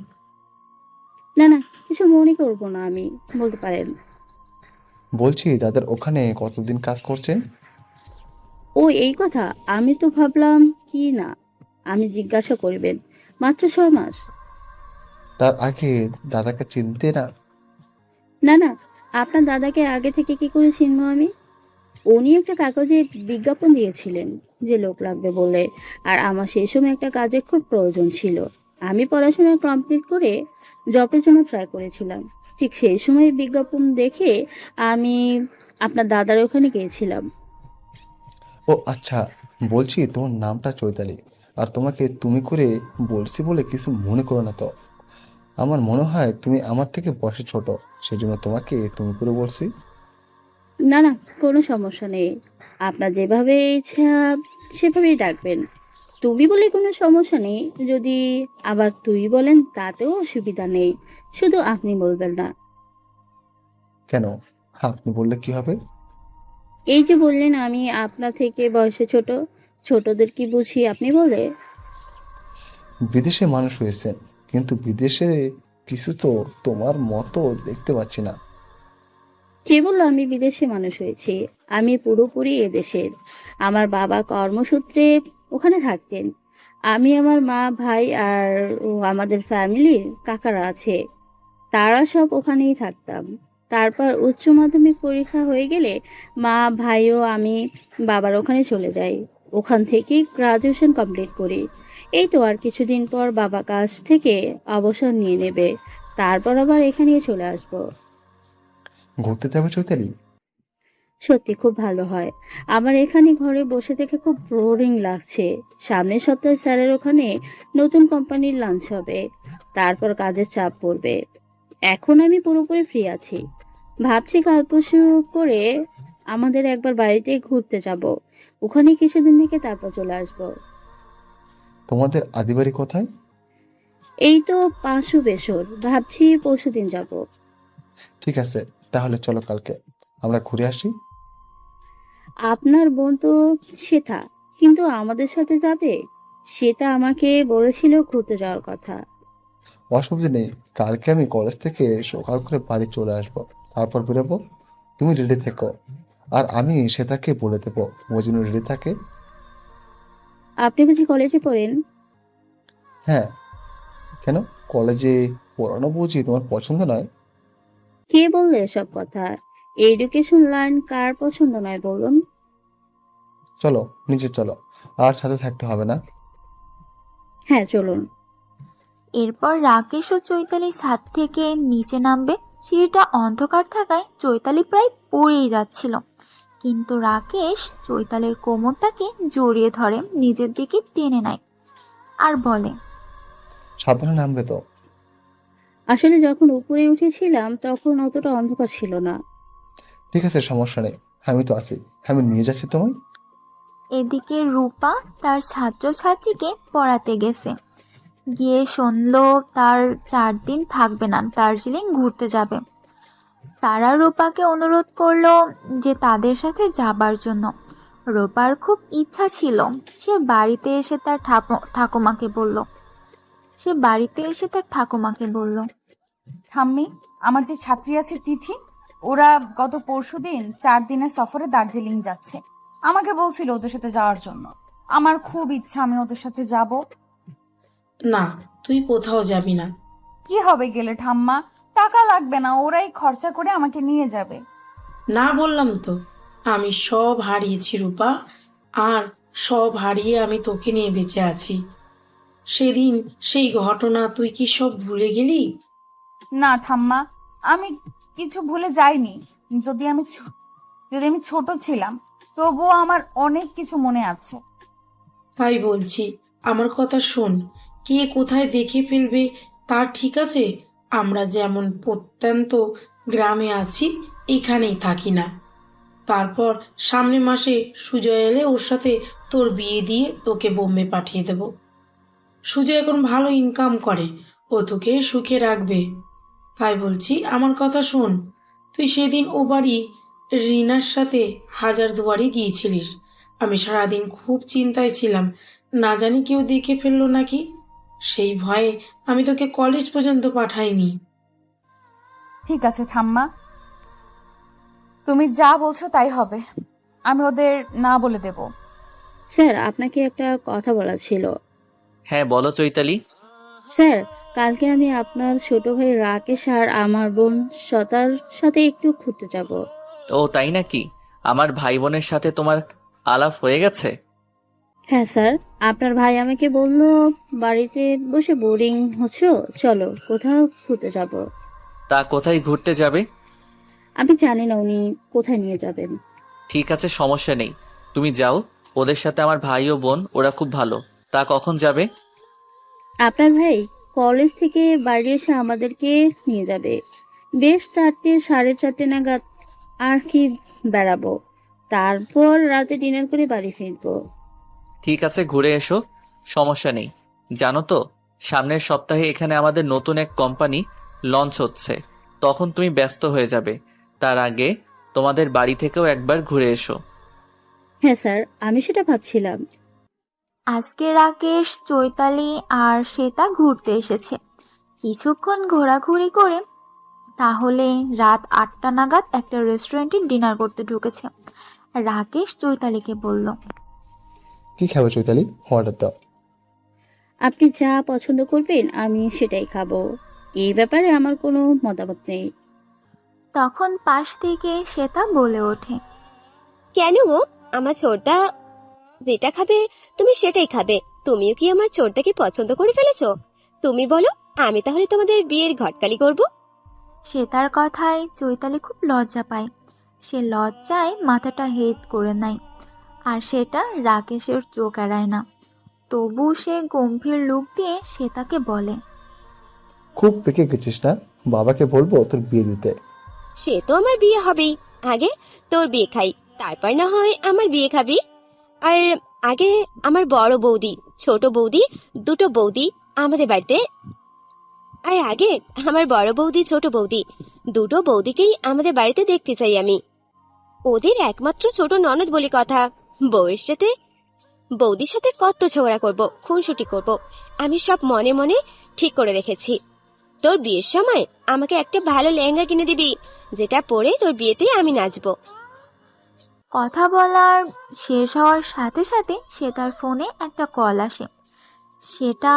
না না, কিছু মনে করবো না, আমি বলতে পারেন। বলছি দাদার ওখানে কতদিন কাজ করছেন? ও এই কথা, আমি তো ভাবলাম কি না, আমি জিজ্ঞাসা করবেন। মাত্র 6 মাস। তার আগে দাদাকে চিনতে না? না না, আপনার দাদাকে আগে থেকে কি করে চিনবো আমি? উনি একটা কাগজে বিজ্ঞাপন দিয়েছিলেন যে লোক লাগবে বলে, আর আমার সেই সময় একটা কাজের খুব প্রয়োজন ছিল। আমি পড়াশোনা কমপ্লিট করে জবের জন্য ট্রাই করেছিলাম। ঠিক সেই সময় বিজ্ঞাপন দেখে আমি আপনার দাদার ওখানে গিয়েছিলাম। ও আচ্ছা, বলছি তোমার নামটা চৈতালি, আর তোমাকে তুমি করে বলছি বলে কিছু মনে করো না তো। আমার মনে হয় তুমি আমার থেকে বয়সে ছোট, সেই জন্য তোমাকে তুমি করে বলছি। না না, কোনো সমস্যা নেই, আপনার যেভাবে ইচ্ছা সেভাবেই ডাকবেন। তুমি বলে কোনো সমস্যা নেই, যদি আবার তুই বলেন তাতেও অসুবিধা নেই, শুধু আপনি বলবেন না। কেন, আপনি বললে কি হবে? এই যে বললেন আমি আপনার থেকে বয়সে ছোট, ছোটদের কি বুঝি আপনি বলে? বিদেশে মানুষ হয়েছেন, কিন্তু বিদেশে কিছু তো তোমার মতো দেখতে পাচ্ছি না। কে বললো আমি বিদেশে মানুষ হয়েছি? আমি পুরোপুরি এদেশের। আমার বাবা কর্মসূত্রে ওখানে থাকতেন। আমি, আমার মা, ভাই আর আমাদের ফ্যামিলির কাকারা আছে, তারা সব ওখানেই থাকতাম। তারপর উচ্চ মাধ্যমিক পরীক্ষা হয়ে গেলে মা, ভাইও আমি বাবার ওখানে চলে যাই। ওখান থেকেই গ্রাজুয়েশন কমপ্লিট করি। এই তো আর কিছুদিন পর বাবা কাজ থেকে অবসর নিয়ে নেবে, তারপর আবার এখানেই চলে আসবো। ঘুরতে যাবে চৈতালি? সত্যি খুব ভালো হয়। আমার এখানে ঘরে বসে থেকে খুব বোরিং লাগছে। সামনের সপ্তাহে স্যারের ওখানে নতুন কোম্পানির লাঞ্চ হবে, তারপর কাজের চাপ পড়বে। এখন আমি পুরোপুরি ফ্রি আছি। ভাবছি কাল পরশু করে আমাদের একবার বাড়িতে ঘুরতে যাব, ওখানে কিছুদিন থেকে তারপর চলে আসব। তোমাদের আদি বাড়ি কোথায়? এই তো পাঁচু বেসর, ভাবছি পরশুদিন যাব। ঠিক আছে, তাহলে চলো কালকে আমরা ঘুরে আসি। আপনার বোন তো শ্বেতা, কিন্তু আমাদের সাথে যাবে? শ্বেতা আমাকে বলেছিল ঘুরতে যাওয়ার কথা। অসুবিধা নেই, কালকে আমি কলেজ থেকে সকাল করে বাড়ি চলে আসবো, তারপর বেরোবো। তুমি রেডি থেকো, আর আমি সেটাকে বলে দেবো ও যেন রেডি থাকে। আপনি বুঝি কলেজে পড়েন? হ্যাঁ, কেন, কলেজে পড়ানো বুঝি তোমার পছন্দ নয়? কে বললে এসব কথা? এডুকেশন লাইন কার পছন্দ নয় বলুন? চলো নিচে চলো, আর সাথে থাকতে হবে না। হ্যাঁ চলুন। এরপর রাকেশ ও চৈতালি ছাদ থেকে নিচে নামবে। সিঁড়িটা অন্ধকার থাকায় চৈতালি প্রায় পড়েই যাচ্ছিল, কিন্তু রাকেশ চৈতালির কোমরটাকে জড়িয়ে ধরে নিজের দিকে টেনে নেয় আর বলে, সাবধানে নামবে তো। আসলে যখন উপরে উঠেছিলাম তখন অতটা অন্ধকার ছিল না। ঠিক আছে, সমস্যা নেই, আমি তো আছি, আমি নিয়ে যাচ্ছি তোমায়। এদিকে রূপা তার ছাত্রছাত্রীকে পড়াতে গেছে, গিয়ে শুনল তার 4 দিন থাকবে না, দার্জিলিং ঘুরতে যাবে। তারা রূপাকে অনুরোধ করলো যে তাদের সাথে যাবার জন্য। রূপার খুব ইচ্ছা ছিল, সে বাড়িতে এসে তার ঠাকুমাকে বলল, ঠাম্মি, আমার যে ছাত্রী আছে তিথি, ওরা গত পরশুদিন 4 দিনের সফরে দার্জিলিং যাচ্ছে। আমাকে বলছিল ওদের সাথে যাওয়ার জন্য। আমার খুব ইচ্ছা আমি ওদের সাথে যাব। না, তুই কোথাও যাবি না। কি হবে গেলে ঠাম্মা? টাকা লাগবে না, ওরাই খরচা করে আমাকে নিয়ে যাবে। না বললাম তো, আমি সব হারিয়েছি রূপা, আর সব হারিয়ে আমি তোকে নিয়ে বেঁচে আছি। সেদিন সেই ঘটনা তুই কি সব ভুলে গেলি? না ঠাম্মা, আমি কিছু ভুলে যাইনি। যদি আমি ছোট ছিলাম, তবুও আমার অনেক কিছু মনে আছে। তাই বলছি, আমার কথা শোন। কে কোথায় দেখে ফেলবে তার ঠিক আছে? আমরা যেমন প্রত্যন্ত গ্রামে আছি, এখানেই থাকি না। তারপর সামনের মাসে সুজয় এলে ওর সাথে তোর বিয়ে দিয়ে তোকে বোম্বে পাঠিয়ে দেব। সুজয় এখন ভালো ইনকাম করে, ও তোকে সুখে রাখবে। তাই বলছি, আমার কথা শোন। তুই সেদিন ও বাড়ি রিনার সাথে হাজার দুয়ারি গিয়েছিলিস। আমি সারাদিন খুব চিন্তায় ছিলাম, না জানি কেউ দেখে ফেললো নাকি। সেই ভয়ে আমি তোকে কলেজ পর্যন্ত পাঠাইনি। ঠিক আছে ঠাম্মা, তুমি যা বলছো তাই হবে। আমি ওদের না বলে দেব। স্যার, আপনাকে একটা কথা বলার ছিল। হ্যাঁ বলো চৈতালি। স্যার, কালকে আমি আপনার ছোট ভাই রাকেশ আর আমার বোন শ্বেতার সাথে একটু ঘুরতে যাব। ও তাই নাকি? আমার ভাই বোনের সাথে তোমার আলাপ হয়ে গেছে? হ্যাঁ স্যার, আপনার ভাই আমাকে বলল বাড়িতে বসে বোরিং হচ্ছ, চলো কোথাও ঘুরতে যাব। তা কোথায় ঘুরতে যাবে? আমি জানি না উনি কোথায় নিয়ে যাবেন। ঠিক আছে, সমস্যা নেই, তুমি যাও। ওদের সাথে আমার ভাই ও বোন, ওরা খুব ভালো। তা কখন যাবে? আপনার ভাই কলেজ থেকে বাড়ি এসে আমাদেরকে নিয়ে যাবে। বেশ 4টে, 4:30 নাগাদ আর কি বেড়াবো। তারপর রাতে ডিনার করে বাড়ি ফিরবো। ঠিক আছে, ঘুরে এসো, সমস্যা নেই। জানো তো, সামনের সপ্তাহে এখানে আমাদের নতুন এক কোম্পানি লঞ্চ হচ্ছে, তখন তুমি ব্যস্ত হয়ে যাবে। তার আগে তোমাদের বাড়ি থেকেও একবার ঘুরে এসো। হ্যাঁ স্যার, আমি সেটা ভাবছিলাম। আজকে রাকেশ, চৈতালি আর শ্বেতা ঘুরতে এসেছে। কিছুক্ষণ ঘোরাঘুরি করে তাহলে রাত 8টা নাগাদ একটা রেস্টুরেন্টে ডিনার করতে ঢুকেছে। রাকেশ চৈতালিকে বলল, কি খাবে চৈতালি? অর্ডার দাও। আপনি যা পছন্দ করবেন আমি সেটাই খাবো, এই ব্যাপারে আমার কোনো মতামত নেই। তখন পাশ থেকে শ্বেতা বলে ওঠে, কেন গো, আমার ছোটটা যেটা খাবে তুমি সেটাই খাবে। তুমিও কি আমার ছোটটাকে পছন্দ করে ফেলেছো? তুমি বলো, আমি তাহলে তোমাদের বিয়ের ঘটকালি করব। শ্বেতার কথায় চৈতালি খুব লজ্জা পায়। সে লজ্জায় মাথাটা হেড করে নেয়, আর সেটা রাকেশের চোখ এড়ায় না। তবু সে গম্ভীর লুক দিয়ে শ্বেতাকে বলে, খুব পেকে গেছিস না? বাবাকে বলবো তোর বিয়ে দিতে। সে তো আমার বিয়ে হবেই, আগে তোর বিয়ে খাই, তারপর না হয় আমার বিয়ে খাবি। আর আগে আমার বড় বৌদি, ছোট বৌদি, দুটো বৌদি আমাদের বাড়িতে। আর আগে আমার বড় বৌদি, ছোট বৌদি, দুটো বৌদিকেই আমাদের বাড়িতে দেখতে চাই আমি। ওদের একমাত্র ছোট ননদ বলে কথা। বউয়ের সাথে, বৌদির সাথে কত ঝগড়া করব, খুনসুটি করব, আমি সব মনে মনে ঠিক করে রেখেছি। তোর বিয়ের সময় আমাকে একটা ভালো লেহেঙ্গা কিনে দিবি, যেটা পরে তোর বিয়েতে আমি নাচবো। কথা বলার শেষ হওয়ার সাথে সাথে শ্বেতার ফোনে একটা কল আসে। সেটা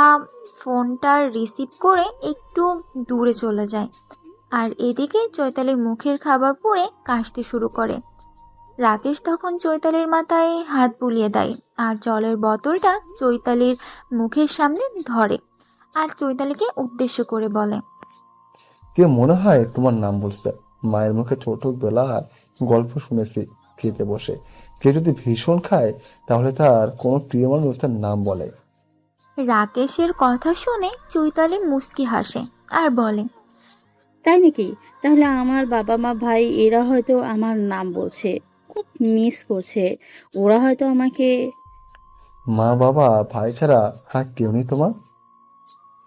ফোনটা রিসিভ করে একটু দূরে চলে যায়, আর এদিকে চৈতালি মুখের খাবার পরে কাশতে শুরু করে। রাকেশ তখন চৈতালির মাথায় হাত বুলিয়ে দেয় আর জলের বোতলটা চৈতালির মুখের সামনে ধরে, আর চৈতালিকে উদ্দেশ্য করে বলে, কে মনে হয় তোমার নাম বলছে? মায়ের মুখে ছোটবেলায় গল্প শুনেছি, খেতে বসে কে যদি ভীষণ খায় তাহলে তার কোনো প্রিয় মানুষ তার নাম বলে। রাকেশের কথা শুনে চৈতালি মুচকি হাসে আর বলে, তাই নাকি? তাহলে আমার বাবা মা ভাই এরা হয়তো আমার নাম বলছে, খুব মিস করছে। ওরা হয়তো আমাকে। মা বাবা ভাই ছাড়া আর কেউ নেই তোমার?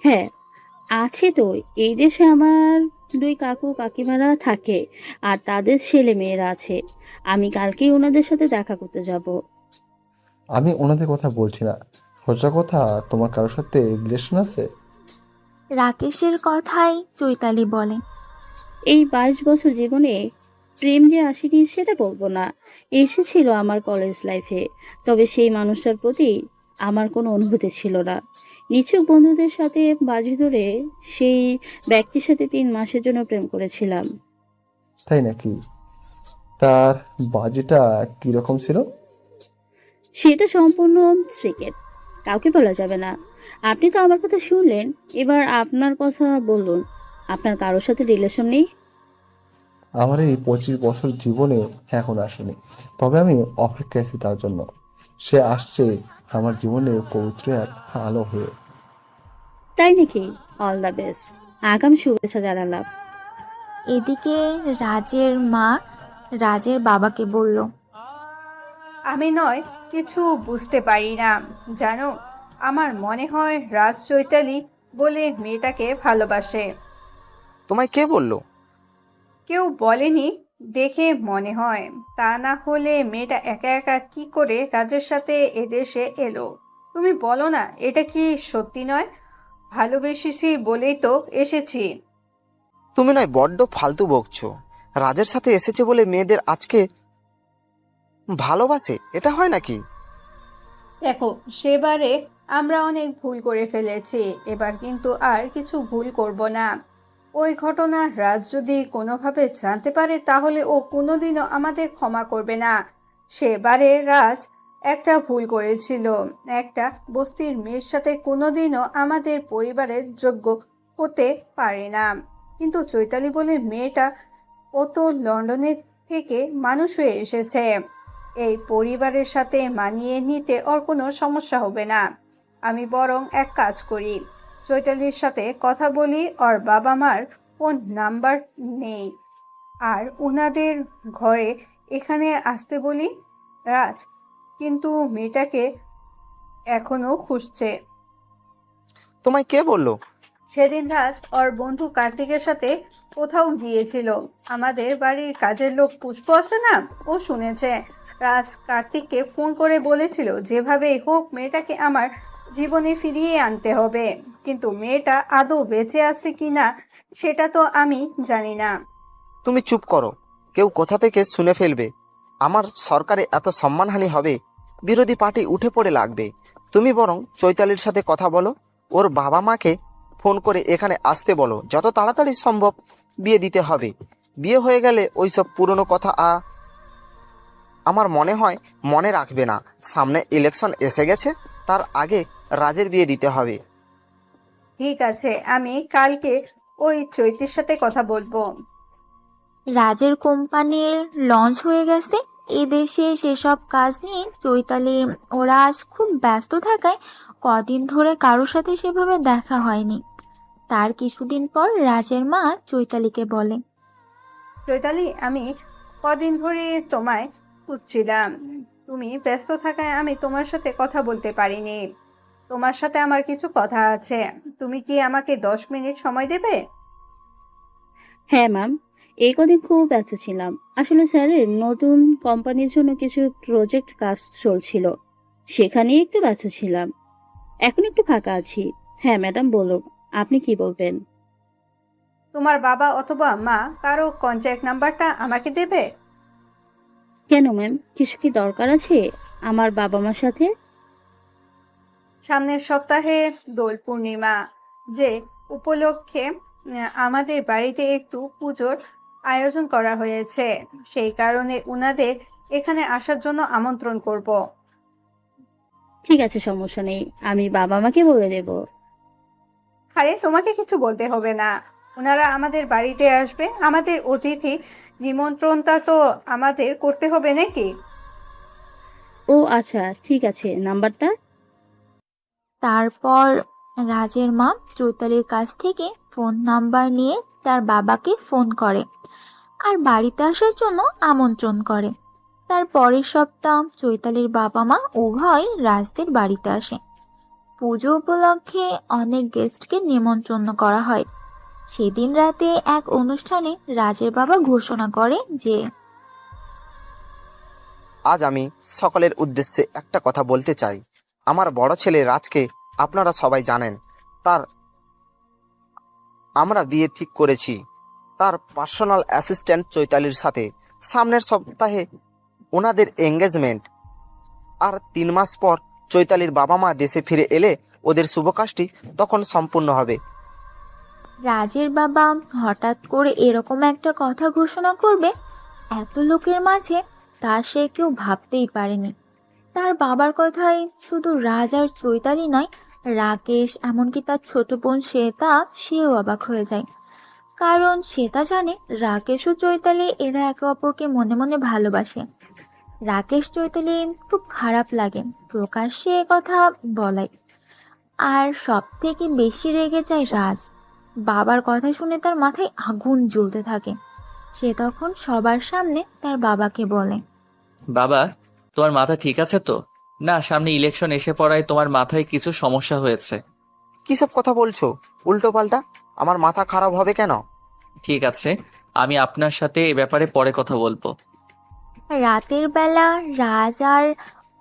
হ্যাঁ আছে তো, এই দেশে আমার 2 কাকু কাকিমারা থাকে আর তাদের ছেলে মেয়েরা আছে। আমি কালকেই ওনাদের সাথে দেখা করতে যাব। আমি ওনাদের কথা বলছি না, সোজা কথা, তোমার কারোর সাথে রিলেশন আছে? রাকেশের কথাই চৈতালি বলে, এই 22 বছর জীবনে প্রেম যে আসেনি সেটা বলবো না, এসেছিল আমার কলেজ লাইফে। তবে সেই মানুষটার প্রতি আমার কোনো অনুভূতি ছিল না। নিছক বন্ধুদের সাথে বাজি ধরে সেই ব্যক্তির সাথে 3 মাসের জন্য প্রেম করেছিলাম। তাই নাকি? তার বাজিটা কিরকম ছিল? সেটা সম্পূর্ণ সিক্রেট, কাউকে বলা যাবে না। আপনি তো আমার কথা শুনলেন, এবার আপনার কথা বলুন। আপনার কারোর সাথে রিলেশন নেই? আমার এই 25 বছর জীবনে এখন আসেনি, তবে আমি অপেক্ষায় আছি তার জন্য। সে আসছে আমার জীবনে পবিত্র এক আলো হয়ে। তাই নাকি? অল দ্য বেস্ট, আগাম শুভেচ্ছা জানালাম। এদিকে রাজের মা রাজের বাবাকে বলল, আমি নয় কিছু বুঝতে পারি না, জানো, আমার মনে হয় রাজ চৈতালি বলে মেয়েটাকে ভালোবাসে। তোমায় কে বললো? কেউ বলেনি, দেখে মনে হয়। তা না হলে মেয়েটা একা একা কি করে রাজের সাথে এদেশে এলো? তুমি বলো না, এটা কি সত্যি নয়? ভালোবেসেছি বলেই তো এসেছি। তুমি নয় বড্ড ফালতু বকছো। রাজের সাথে এসেছে বলে মেয়েদের আজকে ভালোবাসে, এটা হয় নাকি? দেখো, সেবারে আমরা অনেক ভুল করে ফেলেছি, এবার কিন্তু আর কিছু ভুল করব না। ওই ঘটনা রাজ যদি কোনোভাবে জানতে পারে তাহলে ও কোনোদিনও আমাদের ক্ষমা করবে না। সেবারে রাজ একটা ভুল করেছিল, একটা বস্তির মেয়ের সাথে কোনোদিনও আমাদের পরিবারের যোগ্য হতে পারে না। কিন্তু চৈতালি বলে মেয়েটা ও তো লন্ডনের থেকে মানুষ হয়ে এসেছে, এই পরিবারের সাথে মানিয়ে নিতে ওর কোনো সমস্যা হবে না। আমি বরং এক কাজ করি, চৈতালির সাথে কথা বলি, ওর বাবা মার ফোন নাম্বার নেই, আর ওনাদের ঘরে এখানে আসতে বলি। রাজ কিন্তু মেয়েটাকে এখনো খুঁজছে। তোমায় কে বললো? সেদিন রাজ ওর বন্ধু কার্তিকের সাথে কোথাও গিয়েছিল। আমাদের বাড়ির কাজের লোক পুষ্প আছে না, ও শুনেছে। রাজ কার্তিককে ফোন করে বলেছিল যেভাবেই হোক মেয়েটাকে আমার জীবনে ফিরিয়ে আনতে হবে, কিন্তু মেয়েটা আদৌ বেঁচে আছে কিনা সেটা তো আমি জানি না। তুমি চুপ করো, কেউ কোথা থেকে শুনে ফেলবে। আমার সরকারে এত সম্মানহানি হবে, বিরোধী পার্টি উঠে পড়ে লাগবে। তুমি বরং চৈতালির সাথে কথা বলো, ওর বাবা মাকে ফোন করে এখানে আসতে বলো, যত তাড়াতাড়ি সম্ভব বিয়ে দিতে হবে। বিয়ে হয়ে গেলে ওইসব পুরনো কথা আমার মনে হয় মনে রাখবে না। সামনে ইলেকশন এসে গেছে, তার আগে রাজের বিয়ে দিতে হবে। ঠিক আছে, আমি কালকে ওই চৈতির সাথে কথা বলবো। রাজের কোম্পানির লঞ্চ হয়ে গেছে এদেশে, সেসব কাজ নিয়ে চৈতালি ওরা আজ খুব ব্যস্ত থাকায় কদিন ধরে কারোর সাথে সেভাবে দেখা হয়নি। তার কিছুদিন পর রাজের মা চৈতালিকে বলে, চৈতালি, আমি কদিন ধরে তোমায় খুঁজছিলাম, তুমি ব্যস্ত থাকায় আমি তোমার সাথে কথা বলতে পারিনি। তোমার সাথে আমার কিছু কথা আছে, তুমি কি আমাকে 10 মিনিট সময় দেবে? হ্যাঁ ম্যাম, এই কদিন খুব ব্যস্ত ছিলাম। আসলে স্যারের নতুন কোম্পানির জন্য কিছু প্রজেক্ট কাজ চলছিল, সেখানেই একটু ব্যস্ত ছিলাম। এখন একটু ফাঁকা আছি। হ্যাঁ ম্যাডাম, বলুন, আপনি কি বলবেন? তোমার বাবা অথবা মা কারো কন্ট্যাক্ট নাম্বারটা আমাকে দেবে? কেন ম্যাম, কিছু কি দরকার আছে আমার বাবা মার সাথে? সামনের সপ্তাহে দোল পূর্ণিমা, যে উপলক্ষে আমাদের বাড়িতে একটু পুজোর আয়োজন করা হয়েছে, সেই কারণে উনাদের এখানে আসার জন্য আমন্ত্রণ করব। ঠিক আছে, সমস্যা নেই, আমি বাবা মাকে বলে দেব। আরে তোমাকে কিছু বলতে হবে না, ওনারা আমাদের বাড়িতে আসবে, আমাদের অতিথি নিমন্ত্রণটা তো আমাদের করতে হবে নাকি? ও আচ্ছা, ঠিক আছে, নাম্বারটা? তারপর রাজের মা চৈতালির কাছ থেকে ফোন নাম্বার নিয়ে তার বাবাকে ফোন করে আর বাড়িতে আসার জন্য আমন্ত্রণ করে। তার পরের সপ্তাহ চৈতালির বাবা মা উভয় রাজদের বাড়িতে আসে। পুজো উপলক্ষে অনেক গেস্টকে নিমন্ত্রণ করা হয়। সেদিন রাতে এক অনুষ্ঠানে রাজের বাবা ঘোষণা করে যে, আজ আমি সকলের উদ্দেশ্যে একটা কথা বলতে চাই। আমার বড় ছেলে রাজকে আপনারা সবাই জানেন, তার আমরা বিয়ে ঠিক করেছি তার পার্সোনাল অ্যাসিস্ট্যান্ট চৈতালির সাথে। সামনের সপ্তাহে ওনাদের এঙ্গেজমেন্ট, আর 3 মাস পর চৈতালির বাবা মা দেশে ফিরে এলে ওদের শুভ কাজটি তখন সম্পূর্ণ হবে। রাজের বাবা হঠাৎ করে এরকম একটা কথা ঘোষণা করবে এত লোকের মাঝে, তা সে কেউ ভাবতেই পারেনি। তার বাবার কথায় শুধু রাজ আর চৈতালি নয়, রাকেশ, এমনকি তার ছোট বোন শ্বেতা, সেও অবাক হয়ে যায়। কারণ শ্বেতা জানে রাকেশ ও চৈতালি এরা একে অপরকে মনে মনে ভালোবাসে। রাকেশ চৈতালি খুব খারাপ লাগে প্রকাশ্যে এ কথা বলায়। আর সব থেকে বেশি রেগে যায় রাজ। বাবার কথা শুনে তার মাথায় আগুন জ্বলতে থাকে। সে তখন সবার সামনে তার বাবাকে বলে, বাবা, তোমার মাথা ঠিক আছে তো? না, সামনে ইলেকশন এসে পড়ায় তোমার মাথায় কিছু সমস্যা হয়েছে। কিসব কথা বলছো উল্টো পাল্টা? আমার মাথা খারাপ হবে কেন? ঠিক আছে, আমি আপনার সাথে এ ব্যাপারে পরে কথা বলবো। রাতের বেলা রাজ আর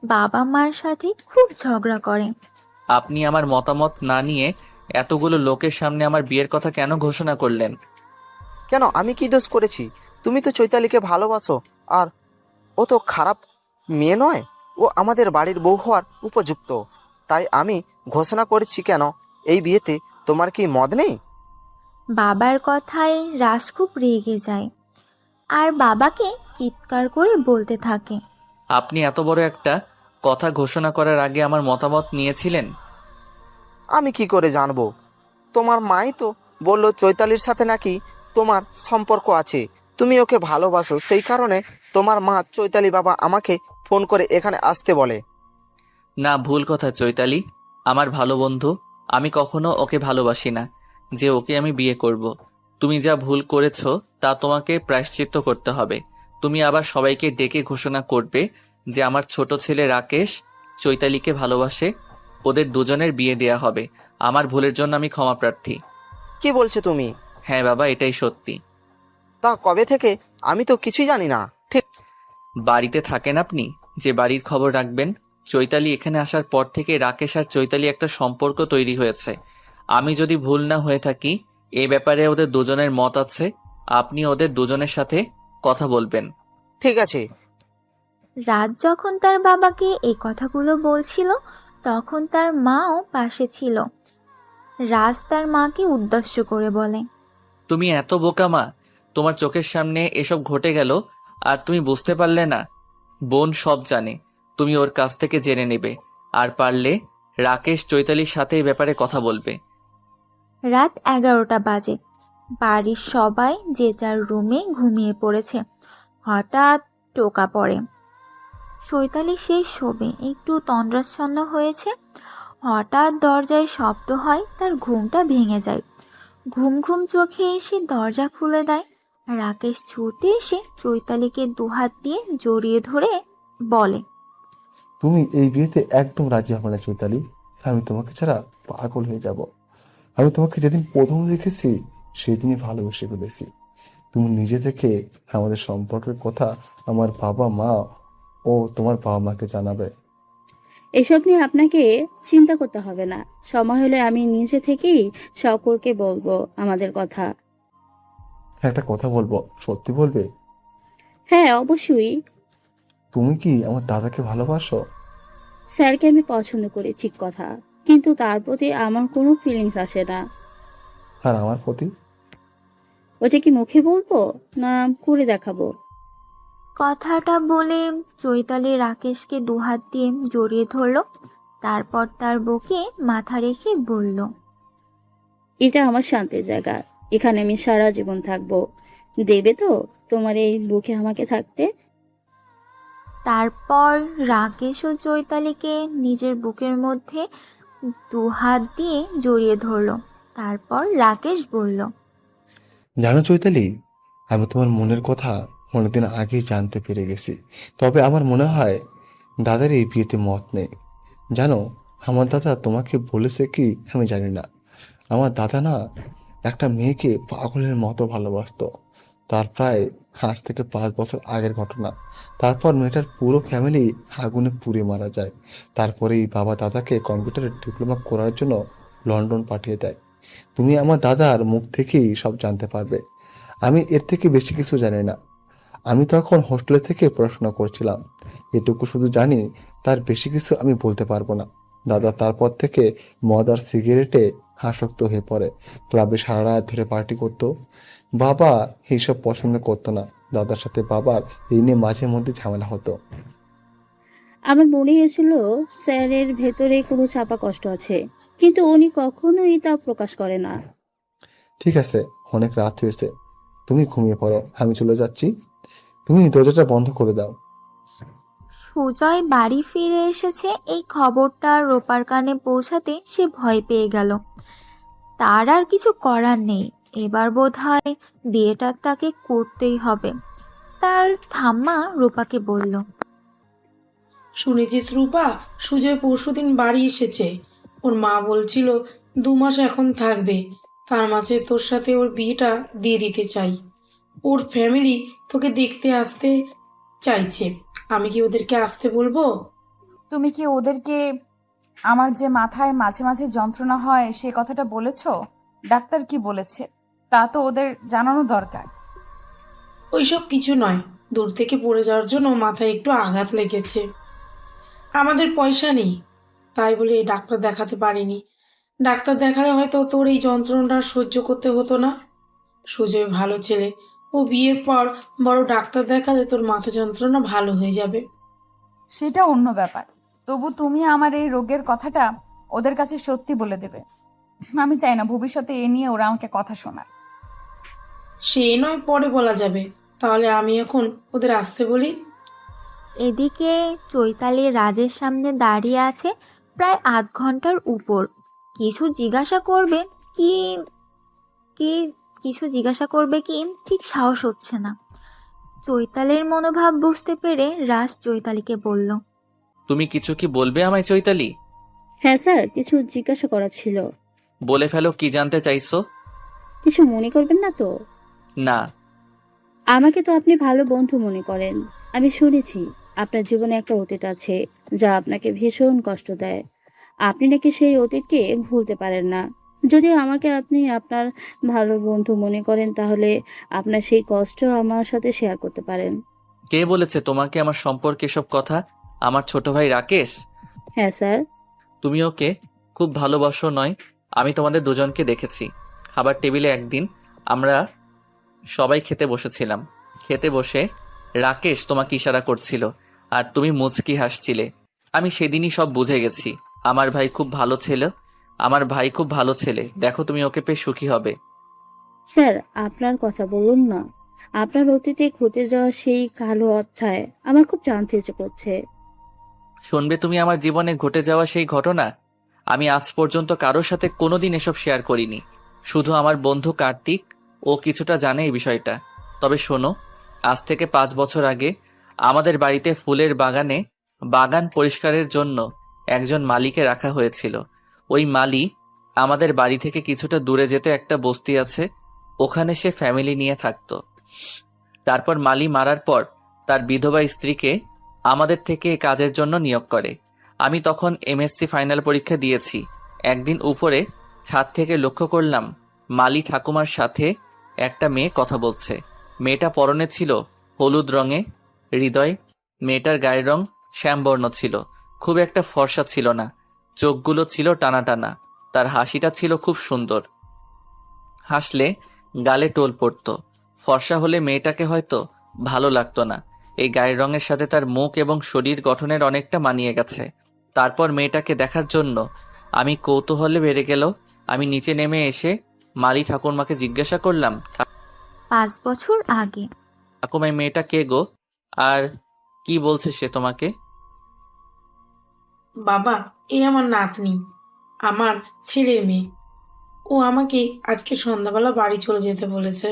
বাবা মার সাথে খুব ঝগড়া করে। আপনি আমার মতামত না নিয়ে এতগুলো লোকের সামনে আমার বিয়ের কথা কেন ঘোষণা করলেন? কেন, আমি কি দোষ করেছি? তুমি তো চৈতালিকে ভালোবাসো, আর ও তো খারাপ মেয়ে নয়। ও আমাদের বাড়ির বউ হওয়ার উপযুক্ত। তাই আমি ঘোষণা করেছি। কেন, এই বিয়েতে তোমার কি মত নেই? বাবার কথায় রাজ খুব রেগে যায় আর বাবাকে চিৎকার করে বলতে থাকে, আপনি এত বড় একটা কথা ঘোষণা করার আগে আমার মতামত নিয়েছিলেন? আমি কি করে জানবো? তোমার মাই তো বললো চৈতালির সাথে নাকি তোমার সম্পর্ক আছে, তুমি ওকে ভালোবাসো। সেই কারণে তোমার মা চৈতালি বাবা আমাকে ফোন করে এখানে আসতে বলে। না, ভুল কথা চৈতালি আমার ভালো বন্ধু। আমি কখনো ওকে ভালোবাসি না যে ওকে আমি বিয়ে করব। তুমি যা ভুল করেছো তা তোমাকে প্রায়শ্চিত্ত করতে হবে। তুমি আবার সবাইকে ডেকে ঘোষণা করবে যে আমার ছোট ছেলে রাকেশ চৈতালিকে ভালোবাসে, ওদের দুজনের বিয়ে দেয়া হবে। আমার ভুলের জন্য আমি ক্ষমা প্রার্থী। কি বলছো তুমি? হ্যাঁ বাবা, এটাই সত্যি। তা কবে থেকে? আমি তো কিছুই জানি না। ঠিক বাড়িতে থাকেন আপনি, যে বাড়ির খবর রাখবেন। চৈতালি এখানে আসার পর থেকে রাকেশ আর চৈতালি একটা সম্পর্ক তৈরি হয়েছে। আমি যদি ভুল না হয়ে থাকি, এ ব্যাপারে ওদের দুজনের মত আছে। আপনি ওদের দুজনের সাথে কথা বলবেন। ঠিক আছে। রাজ যখন তার বাবাকে এই কথাগুলো বলছিল তখন তার মাও পাশে ছিল। রাজ তার মাকে উদ্দেশ্য করে বলে, তুমি এত বোকা মা, তোমার চোখের সামনে এসব ঘটে গেল আর তুমি বুঝতে পারলে না? বোন সব জানে, তুমি ওর কাছ থেকে জেনে নেবে, আর পারলে রাকেশ চৈতালির সাথে এই ব্যাপারে কথা বলবে। রাত 11টা বাজে। বাড়ির সবাই যে যার রুমে ঘুমিয়ে পড়েছে। হঠাৎ টোকা পড়ে। চৈতালি সেই শোবে, একটু তন্দ্রাচ্ছন্ন হয়েছে। হঠাৎ দরজায় শব্দ হয়, তার ঘুমটা ভেঙে যায়। ঘুম ঘুম চোখে এসে দরজা খুলে দেয়। রাকেশ ছুটে এসে চৈতালিকে দুহাত দিয়ে জড়িয়ে ধরে বলে, তুমি এই বিয়েতে একদম রাজি হবে না চৈতালি। আমি তোমাকে ছাড়া পাগল হয়ে যাব। আমি তোমাকে যেদিন প্রথম দেখেছি সেদিনই ভালোবেসে ফেলেছি। তুমি নিজে থেকে আমাদের সম্পর্কের কথা আমার বাবা মা ও তোমার বাবা মাকে জানাবে। এসব নিয়ে আপনাকে চিন্তা করতে হবে না। সময় হলে আমি নিজে থেকেই সকলকে বলবো আমাদের কথা। একটা কথা বলবো, সত্যি বলবে? হ্যাঁ, অবশ্যই। তুমি কি আমার দাদাকে ভালোবাসো? স্যারকে আমি পছন্দ করি, ঠিক কথা, কিন্তু তার প্রতি আমার কোনো ফিলিংস আসে না। আর আমার প্রতি? ওটা কি মুখে বলবো না করে দেখাবো? কথাটা বলে চৈতালি রাকেশকে দুহাত দিয়ে জড়িয়ে ধরল। তারপর তার বুকে মাথা রেখে বলল, এটা আমার শান্তির জায়গা, এখানে আমি সারা জীবন থাকবো। দেবে তো তোমার এই বুকে আমাকে থাকতে? তারপর রাকেশ ও চৈতালিকে নিজের বুকের মধ্যে দুহাত দিয়ে জড়িয়ে ধরল। তারপর রাকেশ বলল, জানো চৈতালি, আমি তোমার মনের কথা অনেকদিন আগেই জানতে পেরে গেছি। তবে আমার মনে হয় দাদার এই বিয়েতে মত নেই। জানো, আমার দাদা তোমাকে বলেছে কি আমি জানি না। আমার দাদা না একটা মেয়েকে পাগলের মতো ভালোবাসতো। তার প্রায় আজ থেকে 5 বছর আগের ঘটনা। তারপর মেয়েটার পুরো ফ্যামিলি আগুনে পুড়ে মারা যায়। তারপরেই বাবা দাদাকে কম্পিউটারে ডিপ্লোমা করার জন্য লন্ডন পাঠিয়ে দেয়। তুমি আমার দাদার মুখ থেকেই সব জানতে পারবে। আমি এর থেকে বেশি কিছু জানি না। আমি তখন হোস্টেলে থেকে পড়াশোনা করছিলাম। এটুকু শুধু জানি, তার বেশি কিছু আমি বলতে পারবো না। দাদা তারপর থেকে মদ আর সিগারেটে আসক্ত হয়ে পড়ে। ক্লাবে সারা রাত ধরে পার্টি করতো। বাবা এইসব পছন্দ করতো না। দাদার সাথে বাবার এই নিয়ে মাঝে মধ্যে ঝামেলা হতো। আমার মনে হয়েছিল স্যারের ভেতরে কোনো চাপা কষ্ট আছে, কিন্তু উনি কখনোই তা প্রকাশ করে না। ঠিক আছে, অনেক রাত হয়েছে, তুমি ঘুমিয়ে পড়ো, আমি চলে যাচ্ছি। তুমি দরজাটা বন্ধ করে দাও। সুজয় বাড়ি ফিরে এসেছে এই খবরটা রূপার কানে পৌঁছাতে সে ভয় পেয়ে গেল। তার আর কিছু করার নেই। এবার বোধহয় বিয়েটা তাকে করতেই হবে। তার ঠাম্মা রূপাকে বলল, শুনেছিস রূপা, সুজয় পরশুদিন বাড়ি এসেছে। ওর মা বলছিল 2 মাস এখন থাকবে, তার মাঝে তোর সাথে ওর বিয়েটা দিয়ে দিতে চাই। ওর ফ্যামিলি তোকে দেখতে আসতে চাইছে। আমি কি ওদেরকে আসতে বলবো? তুমি কি ওদেরকে আমার যে মাথায় মাঝে মাঝে যন্ত্রণা হয় সে কথাটা বলেছো? ডাক্তার কি বলেছে তা তো ওদের জানানো দরকার। ওইসব কিছু নয়, দূর থেকে পড়ে যাওয়ার জন্য মাথায় একটু আঘাত লেগেছে। আমাদের পয়সা নেই, তাই বলে ডাক্তার দেখাতে পারিনি। ডাক্তার দেখালে হয়তো তোর এই যন্ত্রণাটা সহ্য করতে হতো না। সুজয় ভালো ছেলে, ও বিয়ের পর বড় ডাক্তার দেখালে তোর মাথা যন্ত্রণা ভালো হয়ে যাবে। সেটা অন্য ব্যাপার, তবু তুমি আমার এই রোগের কথাটা ওদের কাছে সত্যি বলে দেবে। আমি চাই না ভবিষ্যতে এ নিয়ে ওরা আমাকে কথা শোনায়। সে নয় পরে বলা যাবে, তাহলে আমি এখন ওদের আসতে বলি। এদিকে চৈতালি রাজের সামনে দাঁড়িয়ে আছে প্রায় আধ ঘন্টার উপর। কিছু জিজ্ঞাসা করবে কি কি কিছু জিজ্ঞাসা করবে কি ঠিক সাহস হচ্ছে না। চৈতালির মনোভাব বুঝতে পেরে রাজ চৈতালিকে বলল, তুমি কিছু কি বলবে আমায় চৈতালি? হ্যাঁ স্যার, কিছু জিজ্ঞাসা করার ছিল। বলে ফেলো, কি জানতে চাইছো? কিছু মনে করবেন না তো? না। আমাকে তো আপনি ভালো বন্ধু মনে করেন। আমি শুনেছি আপনার জীবনে একটা অতীত আছে যা আপনাকে ভীষণ কষ্ট দেয়। আপনি নাকি সেই অতীতকে ভুলতে পারেন না। যদিও আমাকে আপনি আপনার ভালো বন্ধু মনে করেন, তাহলে আপনার সেই কষ্ট আমার সাথে শেয়ার করতে পারেন। কে বলেছে তোমাকে আমার সম্পর্কে সব কথা? আমার ছোট ভাই রাকেশ? হ্যাঁ স্যার। তুমি ওকে খুব ভালোবাসো নয়? আমি তোমাদের দুজনকে দেখেছি। খাবার টেবিলে একদিন আমরা সবাই খেতে বসেছিলাম। খেতে বসে রাকেশ তোমাকে ইশারা করছিল আর তুমি মুচকি হাসছিলে। আমি সেদিনই সব বুঝে গেছি। আমার ভাই খুব ভালো ছেলে। দেখো, তুমি ওকে পেয়ে সুখী হবে। স্যার, আপনার কথা বলুন না। আপনার অতীতে ঘটে যাওয়া সেই কালো অধ্যায় আমার খুব জানতে ইচ্ছে করছে। শুনবে তুমি আমার জীবনে ঘটে যাওয়া সেই ঘটনা? আমি আজ পর্যন্ত কারোর সাথে কোনোদিন এসব শেয়ার করিনি। শুধু আমার বন্ধু কার্তিক, ও কিছুটা জানে এই বিষয়টা। তবে শোনো, আজ থেকে 5 বছর আগে আমাদের বাড়িতে ফুলের বাগান পরিষ্কারের জন্য একজন মালিকে রাখা হয়েছিল। ওই মালি আমাদের বাড়ি থেকে কিছুটা দূরে যেতে একটা বস্তি আছে, ওখানে সে ফ্যামিলি নিয়ে থাকতো। তারপর মালি মারার পর তার বিধবা স্ত্রীকে আমাদের থেকে এ কাজের জন্য নিয়োগ করে। আমি তখন এমএসসি ফাইনাল পরীক্ষা দিয়েছি। একদিন উপরে ছাদ থেকে লক্ষ্য করলাম মালি ঠাকুমার সাথে একটা মেয়ে কথা বলছে। মেয়েটা পরনে ছিল হলুদ রঙে হৃদয়। মেয়েটার গায়ের রং শ্যামবর্ণ ছিল, খুব একটা ফর্সা ছিল না। চোখগুলো ছিল টানা টানা। তার হাসিটা ছিল খুব সুন্দর। হাসলে গালে টোল পড়তো। ফর্সা হলে মেয়েটাকে হয়তো ভালো লাগতো না। এই গায়ের রঙের সাথে তার মুখ এবং শরীর গঠনের অনেকটা মানিয়ে গেছে। তারপর মেয়েটাকে দেখার জন্য আমি কৌতূহলে বেড়ে গেল। আমি নিচে নেমে এসে মালি ঠাকুরমাকে জিজ্ঞাসা করলাম, 5 বছর আগে। ঠাকুমা, এই মেয়েটা কে গো? আর কি বলছে সে তোমাকে? বাবা, এ আমার নাতনি, আমার ছেলের মেয়ে। ও আমাকে আজকে সন্ধ্যাবেলা বাড়ি চলে যেতে বলেছে।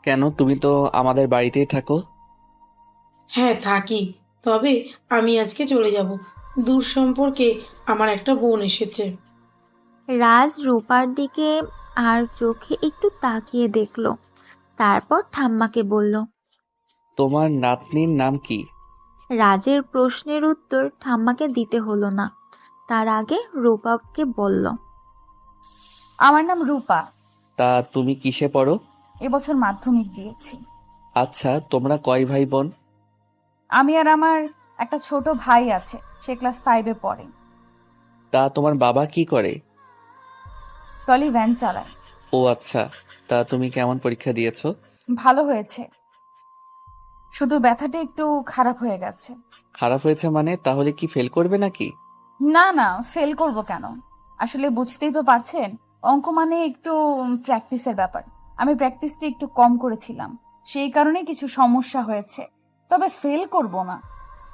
কেন, তুমি তো আমাদের বাড়িতেই থাকো। হ্যাঁ থাকি, তবে আমি আজকে চলে যাব। দূর সম্পর্কে আমার একটা বোন এসেছে। রাজ রূপার দিকে আর চোখে একটু তাকিয়ে দেখলো, তারপর ঠাম্মাকে বলল। তোমার নাতনির নাম কি? রাজের প্রশ্নের উত্তর ঠাম্মাকে দিতে হলো না, তার আগে রূপাকে বলল, আমার নাম রূপা। তা তুমি কিসে পড়ো? এবছর মাধ্যমিক দিয়েছি। আচ্ছা, তোমরা কয় ভাই বোন? আমি আর আমার একটা ছোট ভাই আছে, সে ক্লাস 5-এ পড়ে। তা তোমার বাবা কি করে? ট্রলি ভ্যান চালায়। ও আচ্ছা, তা তুমি কেমন পরীক্ষা দিয়েছো? ভালো হয়েছে, শুধু ব্যথাটা একটু খারাপ হয়ে গেছে। খারাপ হয়েছে মানে? তাহলে কি ফেল করবে নাকি? না না, ফেল করব কেন? আসলে বুঝতেই তো পারছেন, অঙ্ক মানে একটু প্র্যাকটিসের ব্যাপার। আমি প্র্যাকটিসটা একটু কম করেছিলাম, সেই কারণে কিছু সমস্যা হয়েছে। তবে ফেল করব না।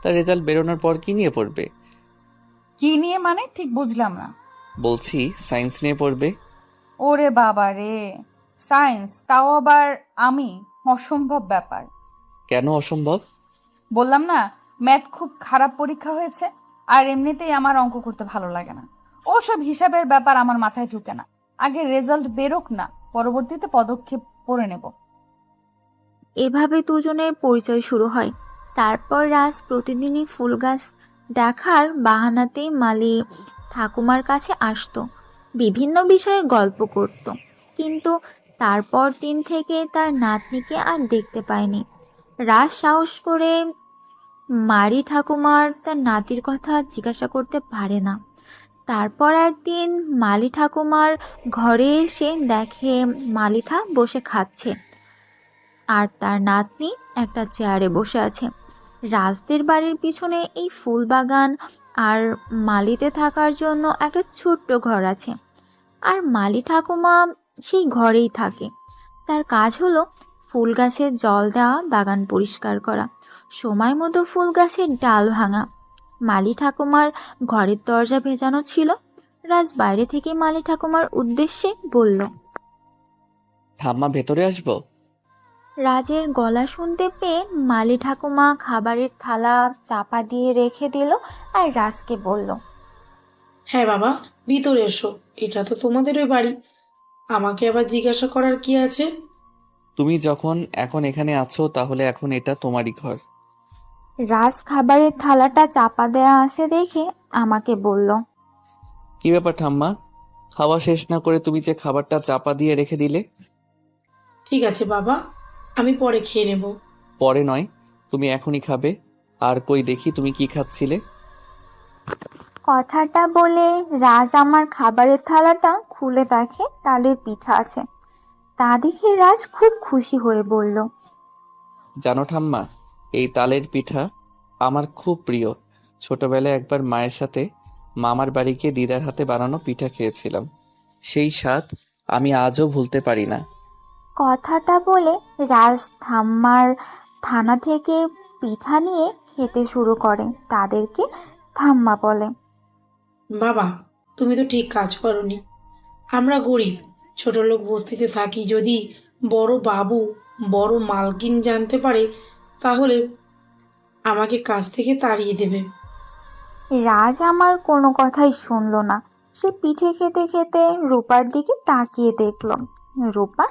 তার রেজাল্ট বেরোনোর পর কি নিয়ে পড়বে? কি নিয়ে মানে ঠিক বুঝলাম না। বলছি সায়েন্স নিয়ে পড়বে। ওরে বাবা রে, সায়েন্স, তাও আবার আমি। অসম্ভব ব্যাপার। কেন অসম্ভব? বললাম না, ম্যাথ খুব খারাপ পরীক্ষা হয়েছে। আর এমনিতেই আমার অঙ্ক করতে ভালো লাগে না। ওসব হিসাবের ব্যাপার আমার মাথায় ঢুকে না। আগে রেজাল্ট বেরোক না, পরবর্তীতে পদক্ষেপ করে নেব। এভাবে দুজনের পরিচয় শুরু হয়। তারপর রাজ প্রতিদিনই ফুল গাছ দেখার বাহানাতেই মালি ঠাকুমার কাছে আসতো, বিভিন্ন বিষয়ে গল্প করত। কিন্তু তারপর দিন থেকে তার নাতনিকে আর দেখতে পায়নি। রাজ সাহস করে মারি ঠাকুমার তার নাতির কথা জিজ্ঞাসা করতে পারে না। তারপর একদিন মালি ঠাকুমার ঘরে এসে দেখে মালিথা বসে খাচ্ছে আর তার নাতনি একটা চেয়ারে বসে আছে। রাজদের বাড়ির পিছনে এই ফুল বাগান আর মালিতে থাকার জন্য একটা ছোট্ট ঘর আছে, আর মালি ঠাকুমা সেই ঘরেই থাকে। তার কাজ হলো ফুল গাছের জল দেওয়া, বাগান পরিষ্কার করা, সময় মতো ফুল গাছের ডাল ভাঙা। মালি ঠাকুমার ঘরের দরজা ভেজানো ছিল। রাজ বাইরে থেকে মালি ঠাকুমার উদ্দেশ্যে বলল, ঠাম্মা ভেতরে আসবো? রাজের গলা শুনতে পেয়ে মালি ঠাকুমা খাবারের থালা চাপা দিয়ে রেখে দিল আর রাজকে বলল, হ্যাঁ বাবা, ভিতরে এসো, এটা তো তোমাদেরই বাড়ি। আমাকে আবার জিজ্ঞাসা করার কি আছে? তুমি যখন এখন এখানে আছো তাহলে এখন এটা তোমারই ঘর। রাজ খাবারের থালাটা চাপা দেয়া আছে দেখে আমাকে বলল, কি ব্যাপার ঠাম্মা, খাওয়া শেষ না করে তুমি যে খাবারটা চাপা দিয়ে রেখে দিলে? ঠিক আছে বাবা, আমি পরে খেয়ে নেব। পরে নয়, তুমি এখনই খাবে। আর কই দেখি তুমি কি খাচ্ছিলে? কথাটা বলে রাজ আমার খাবারের থালাটা খুলে দেখে তালের পিঠা আছে। তা দেখে রাজ খুব খুশি হয়ে বলল, জানো ঠাম্মা, এই তালের পিঠা আমার খুব প্রিয়। ছোটবেলায় একবার মায়ের সাথে মামার বাড়ি গিয়ে দিদার হাতে বানানো পিঠা খেয়েছিলাম। সেই স্বাদ আমি আজও ভুলতে পারি না। কথাটা বলে রাজ ঠাম্মার থানা থেকে পিঠা নিয়ে খেতে শুরু করে। তাদেরকে ঠাম্মা বলে, বাবা, তুমি তো ঠিক কাজ করোনি। আমরা গরিব ছোট লোক বস্তিতে থাকি। যদি বড় বাবু, বড় মালকিন জানতে পারে তাহলে আমাকে কাজ থেকে তাড়িয়ে দেবে। রাজ আমার কোনো কথাই শুনলো না। সে পিঠে খেতে খেতে রূপার দিকে তাকিয়ে দেখল। রূপা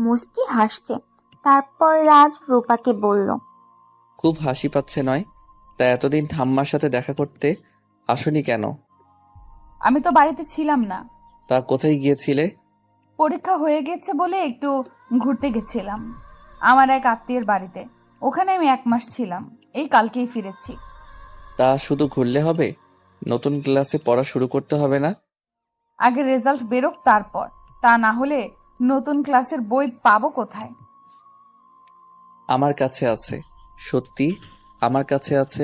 মুচকি হাসছে। তারপর রাজ রূপাকে বলল, খুব হাসি পাচ্ছে নয়? তা এতদিন ঠাম্মার সাথে দেখা করতে আসনি কেন? আমি তো বাড়িতে ছিলাম না। তা কোথায় গিয়েছিলে? পরীক্ষা হয়ে গেছে বলে একটু ঘুরতে গেছিলাম আমার এক আত্মীয়ের বাড়িতে। ওখানে আমি 1 মাস ছিলাম, এই কালকেই ফিরেছি। তা শুধু ঘুরলে হবে? নতুন ক্লাসে পড়া শুরু করতে হবে না? আগে রেজাল্ট বেরোক, তারপর। তা না হলে নতুন ক্লাসের বই পাবো কোথায়? আমার কাছে আছে, সত্যি আমার কাছে আছে।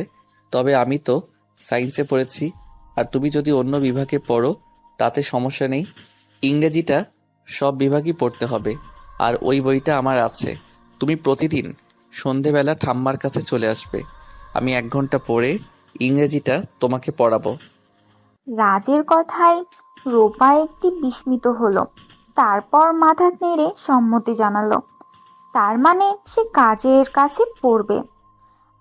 তবে আমি তো সায়েন্সে পড়েছি, আর তুমি যদি অন্য বিভাগে পড়ো তাতে সমস্যা নেই। ইংরেজিটা সব বিভাগই পড়তে হবে, আর ওই বইটা আমার আছে। তুমি প্রতিদিন সন্ধেবেলা ঠাম্মার কাছে চলে আসবে। আমি 1 ঘন্টা পড়ে ইংরেজিটা তোমাকে পড়াবো। রাজের কথায় রূপা একটি বিস্মিত হলো। তারপর মাথা নেড়ে সম্মতি জানালো। তার মানে সে কাজের কাছে পড়বে।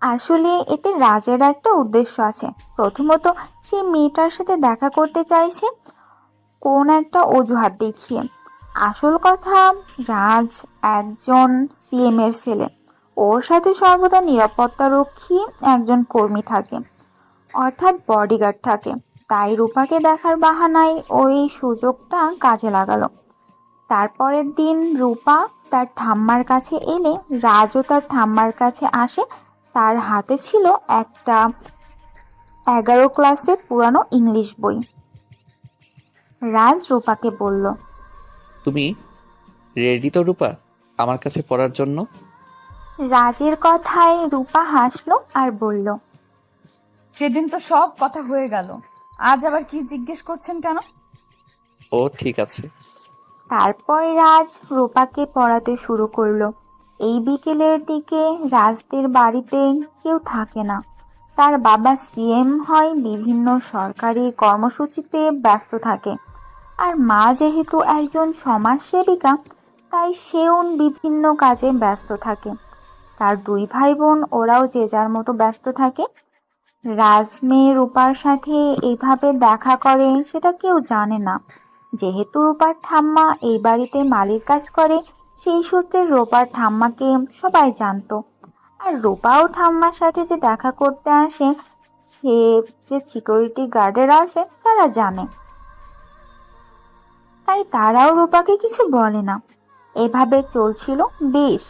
আসলে এতে রাজের একটা উদ্দেশ্য আছে। প্রথমত, সে মেয়েটার সাথে দেখা করতে চাইছে কোন একটা অজুহাত দেখিয়ে। আসল কথা, রাজ একজন সিএম এর ছেলে। ওর সাথে সর্বদা নিরাপত্তারক্ষী একজন কর্মী থাকে, অর্থাৎ বডিগার্ড থাকে। তাই রূপাকে দেখার বাহানায় ওই সুযোগটা কাজে লাগালো। তারপরের দিন রূপা তার ঠাম্মার কাছে এলে রাজও তার ঠাম্মার কাছে আসে। তার হাতে ছিল একটা 11 ক্লাসের পুরানো ইংলিশ বই। রাজ রূপাকে বলল, তুমি রেডি তো রূপা আমার কাছে পড়ার জন্য? রাজের কথায় রূপা হাসলো আর বলল, সেদিন তো সব কথা হয়ে গেল, আজ আবার কি জিজ্ঞেস করছেন কেন? ও ঠিক আছে। তারপর রাজ রূপাকে পড়াতে শুরু করলো। এই বিকেলের দিকে রাজদের বাড়িতে কেউ থাকে না। তার বাবা সিএম হয়, বিভিন্ন সরকারি কর্মসূচিতে ব্যস্ত থাকে। আর মা যেহেতু একজন সমাজসেবিকা, তাই সেও বিভিন্ন কাজে ব্যস্ত থাকে। তার দুই ভাই বোন ওরাও যে যার মতো ব্যস্ত থাকে। রাজ মেয়ে রূপার সাথে এইভাবে দেখা করে সেটা কেউ জানে না। যেহেতু রূপার ঠাম্মা এই বাড়িতে মালির কাজ করে, সেই সূত্রে রূপার ঠাম্মাকে সবাই জানতো। আর রূপাও ঠাম্মার সাথে যে দেখা করতে আসে সে যে সিকিউরিটি গার্ডের আছে তারা জানে, তাই তারাও রূপাকে কিছু বলে না। এভাবে চলছিল বেশ।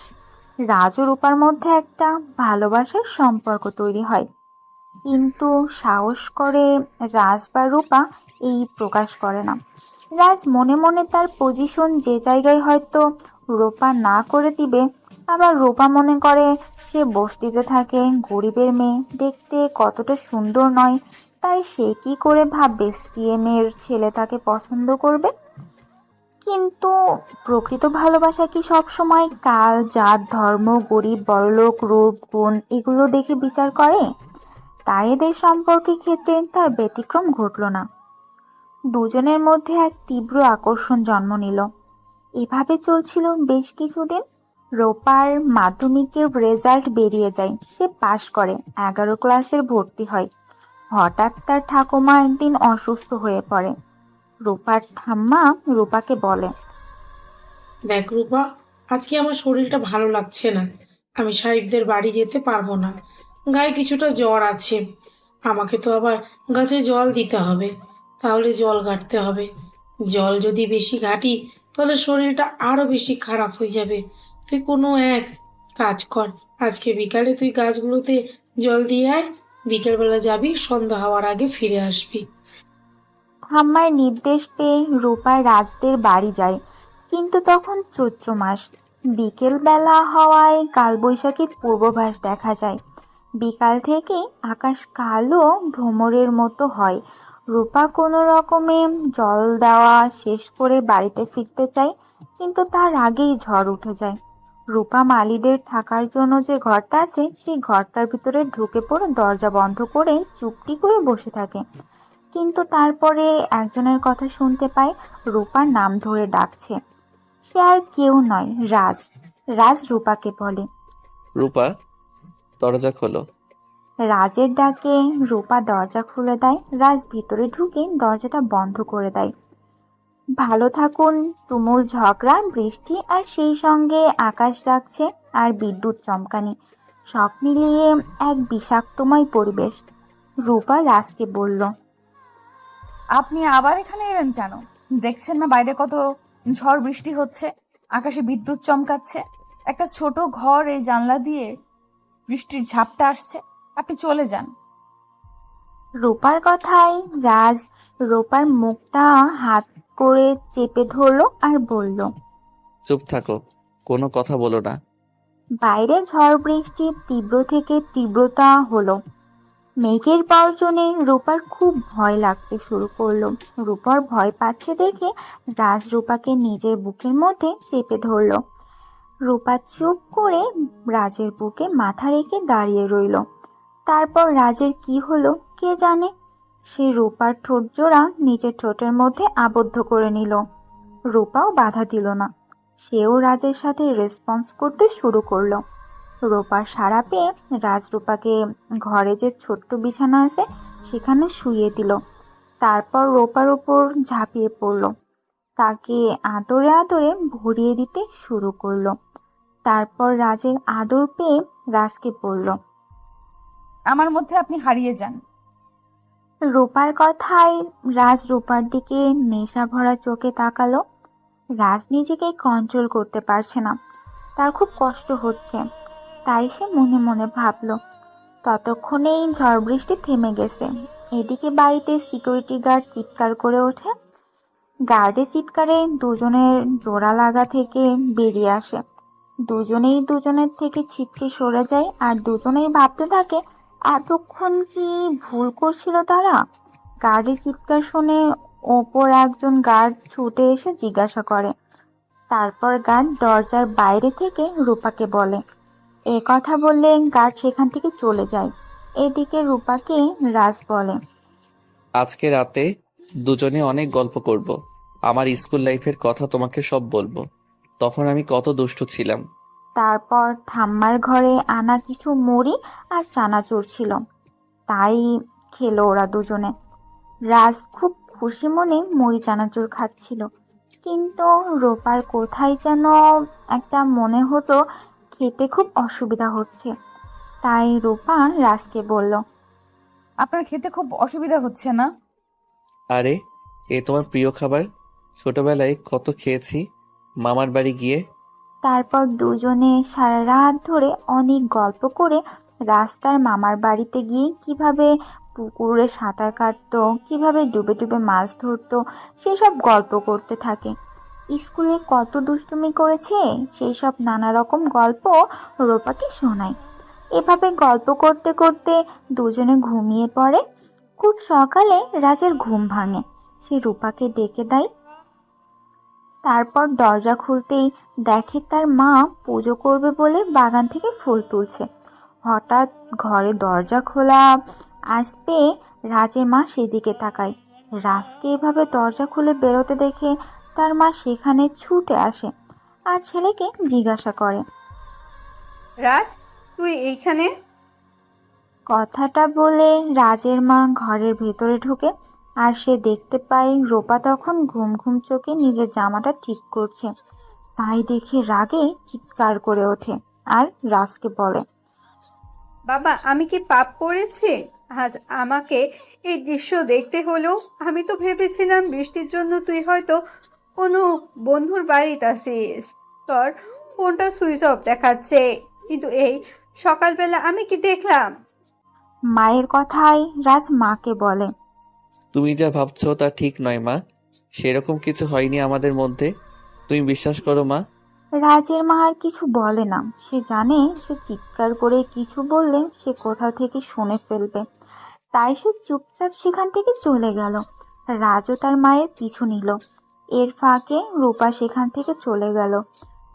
রাজ ও রূপার মধ্যে একটা ভালোবাসার সম্পর্ক তৈরি হয়, কিন্তু সাহস করে রাজ বা রূপা এই প্রকাশ করে না। রাজ মনে মনে তার পজিশন যে জায়গায় হয়তো রূপা না করে দিবে, আবার রূপা মনে করে সে বস্তিতে থাকে, গরিবের মেয়ে, দেখতে কতটা সুন্দর নয়, তাই সে কি করে ভাববে সিএম এর ছেলে তাকে পছন্দ করবে। কিন্তু প্রকৃত ভালোবাসা কি সবসময় কাল, জাত, ধর্ম, গরিব, বড়লোক, রূপ, গুণ এগুলো দেখে বিচার করে? তাই এদের সম্পর্কের ক্ষেত্রে তার ব্যতিক্রম ঘটল না। দুজনের মধ্যে এক তীব্র আকর্ষণ জন্ম নিল। এভাবে চলছিল বেশ কিছুদিন। রূপার মাধ্যমিকের রেজাল্ট বেরিয়ে যায়, সে পাশ করে 11 ক্লাসের ভর্তি হয়। হঠাৎ তার ঠাকুমা একদিন অসুস্থ হয়ে পড়ে। রূপার ঠাম্মা রূপাকে বলে, দেখ রূপা, আজকে আমার শরীরটা ভালো লাগছে না, আমি সাহেবদের বাড়ি যেতে পারবো না, গায়ে কিছুটা জ্বর আছে। আমাকে তো আবার গাছে জল দিতে হবে, তাহলে জল ঘাটতে হবে। জল যদি বেশি ঘাটি তাহলে শরীরটা আরো বেশি খারাপ হয়ে যাবে। তুই কোনো এক কাজ কর, আজকে বিকালে তুই গাছগুলোতে জল দিয়ে আয়, বিকেলবেলা যাবি, সন্ধ্যা হওয়ার আগে ফিরে আসবি। ঠাম্মার নির্দেশ পেয়ে রূপা রাজদের বাড়ি যায়। কিন্তু তখন চৈত্র মাস, বিকেল বেলা হওয়ায় কালবৈশাখীর পূর্বাভাস দেখা যায়। বিকাল থেকে আকাশ কালো ভ্রমরের মতো হয়। রূপা কোনো রকমে জল দেওয়া শেষ করে বাড়িতে ফিরতে চায়, কিন্তু তার আগেই ঝড় উঠে যায়। রূপা মালিদের থাকার জন্য যে ঘরটা আছে সেই ঘরটার ভিতরে ঢুকে পড়ে দরজা বন্ধ করে চুপটি করে বসে থাকে। কিন্তু তারপরে একজনের কথা শুনতে পায়, রূপার নাম ধরে ডাকছে। সে আর কেউ নয়, রাজ। রাজ রূপাকে বলে, রূপা, দরজা খোলো। রাজের ডাকে রূপা দরজা খুলে দেয়। রাজ ভিতরে ঢুকে দরজাটা বন্ধ করে দেয়। ভালো থাকুন তুমুল ঝগড়া, বৃষ্টি, আর সেই সঙ্গে আকাশ ডাকছে আর বিদ্যুৎ চমকানি, সব মিলিয়ে এক বিষাক্তময় পরিবেশ। রূপা রাজকে বলল, আপনি আবার এখানে এলেন কেন? দেখছেন না বাইরে কত ঝড় বৃষ্টি হচ্ছে, আকাশে বিদ্যুৎ চমকাচ্ছে, একটা ছোট ঘর, এই জানলা দিয়ে বৃষ্টির ঝাপটা আসছে। আপনি চলে যান। রূপার কথায় রাজ রূপার মুখটা হাত করে চেপে ধরলো আর বলল, চুপ থাকো, কোনো কথা বলো না। বাইরে ঝড় বৃষ্টির তীব্র থেকে তীব্রতা হলো। মেঘের গর্জনে রূপার খুব ভয় লাগতে শুরু করলো। রূপার ভয় পাচ্ছে দেখে রাজ রূপাকে নিজের বুকের মধ্যে চেপে ধরলো। রূপা চুপ করে রাজের বুকে মাথা রেখে দাঁড়িয়ে রইল। তারপর রাজের কি হলো কে জানে। সে রূপার ঠোঁট জোড়া নিজের ঠোঁটের মধ্যে আবদ্ধ করে নিল। রূপাও বাধা দিল না, সেও রাজের সাথে রেসপন্স করতে শুরু করলো। রূপার সাড়া পেয়ে রাজ রূপাকে ঘরে যে ছোট্ট বিছানা আছে সেখানে শুইয়ে দিল। তারপর রূপার উপর ঝাঁপিয়ে পড়ল, তাকে আদরে আদরে ভরিয়ে দিতে শুরু করলো। তারপর রাজের আদর পেয়ে রাজকে বলল, আমার মধ্যে আপনি হারিয়ে যান। রূপার কথায় রাজ রূপার দিকে নেশা ভরা চোখে তাকালো। রাজ নিজেকে কন্ট্রোল করতে পারছে না, তার খুব কষ্ট হচ্ছে। তাই সে মনে মনে ভাবল। ততক্ষণেই ঝড় বৃষ্টি থেমে গেছে। এদিকে বাড়িতে সিকিউরিটি গার্ড চিৎকার করে ওঠে। গার্ডের চিৎকারে দুজনের জোড়া লাগা থেকে বেরিয়ে আসে। দুজনেই দুজনের থেকে ছিটকে সরে যায় আর দুজনেই ভাবতে থাকে এতক্ষণ কি ভুল করছিল তারা। গার্ডের চিৎকার শুনে ওপর একজন গার্ড ছুটে এসে জিজ্ঞাসা করে। তারপর গার্ড দরজার বাইরে থেকে রূপাকে বলে। এ কথা বললে গার্ড সেখান থেকে চলে যায়। এদিকে রূপাকে রাজ বলে, আজকে রাতে দুজনে অনেক গল্প করব, আমার স্কুল লাইফের কথা তোমাকে সব বলবো। তখন আমি কত দুষ্ট ছিলাম। তারপর ঠাম্মার ঘরে আনা কিছু মুড়ি আর চানাচুর ছিল, তাই খেলো ওরা দুজনে। রাজ খুব খুশি মনে মুড়ি চানাচুর খাচ্ছিল, কিন্তু রূপার কোথায় যেন একটা মনে হতো খেতে খুব অসুবিধা হচ্ছে। তাই রূপা রাজকে বলল, আপনার খেতে খুব অসুবিধা হচ্ছে না? আরে, এ তোমার প্রিয় খাবার, ছোটবেলায় কত খেয়েছি মামার বাড়ি গিয়ে। তারপর দুজনে সারা রাত ধরে অনেক গল্প করে রাস্তার মামার বাড়িতে গিয়ে কিভাবে পুকুরে সাঁতার কাটতো, কিভাবে ডুবে ডুবে মাছ ধরতো সেসব গল্প করতে থাকে। স্কুলে কত দুষ্টুমি করেছে সেই সব নানা রকম গল্প রূপাকে শোনায়। এভাবে গল্প করতে করতে দুজনে ঘুমিয়ে পড়ে। খুব সকালে রাজের ঘুম ভাঙে, সে রূপাকে ডেকে দেয়। তারপর দরজা খুলতেই দেখে তার মা পুজো করবে বলে বাগান থেকে ফুল তুলছে। হঠাৎ ঘরে দরজা খোলা আসবে, রাজের মা সেদিকে তাকায়। রাজকে এভাবে দরজা খুলে বেরোতে দেখে তার মা সেখানে ছুটে আসে আর ছেলেকে জিজ্ঞাসা করে, রাজ, তুই এইখানে? কথাটা বলে রাজের মা ঘরের ভেতরে ঢুকে আর সে দেখতে পায় রূপা তখন ঘুম ঘুম চোখে নিজের জামাটা ঠিক করছে। তাই দেখে রাগে চিৎকার করে ওঠে আর রাজকে বলে, বাবা, আমি কি পাপ করেছি আজ আমাকে এই দৃশ্য দেখতে হলো? আমি তো ভেবেছিলাম বৃষ্টির জন্য তুই হয়তো কোনো বন্ধুর বাড়িতে আসিস, তোর ফোনটা সুইচ অফ দেখাচ্ছে, কিন্তু এই সকালবেলা আমি কি দেখলাম? মায়ের কথায় রাজ মাকে বলে, তুমি যা ভাবছো তা ঠিক নয় মা, সেরকম কিছু হয়নি আমাদের মধ্যে, তুমি বিশ্বাস করো মা। রাজের মা আর কিছু বলে না, সে জানে সে চিৎকার করে কিছু বললে সে কোথাও থেকে শুনে ফেলবে। তাই সে চুপচাপ সেখান থেকে চলে গেল। রাজও তার মায়ের পিছু নিল। এর ফাঁকে রূপা সেখান থেকে চলে গেল।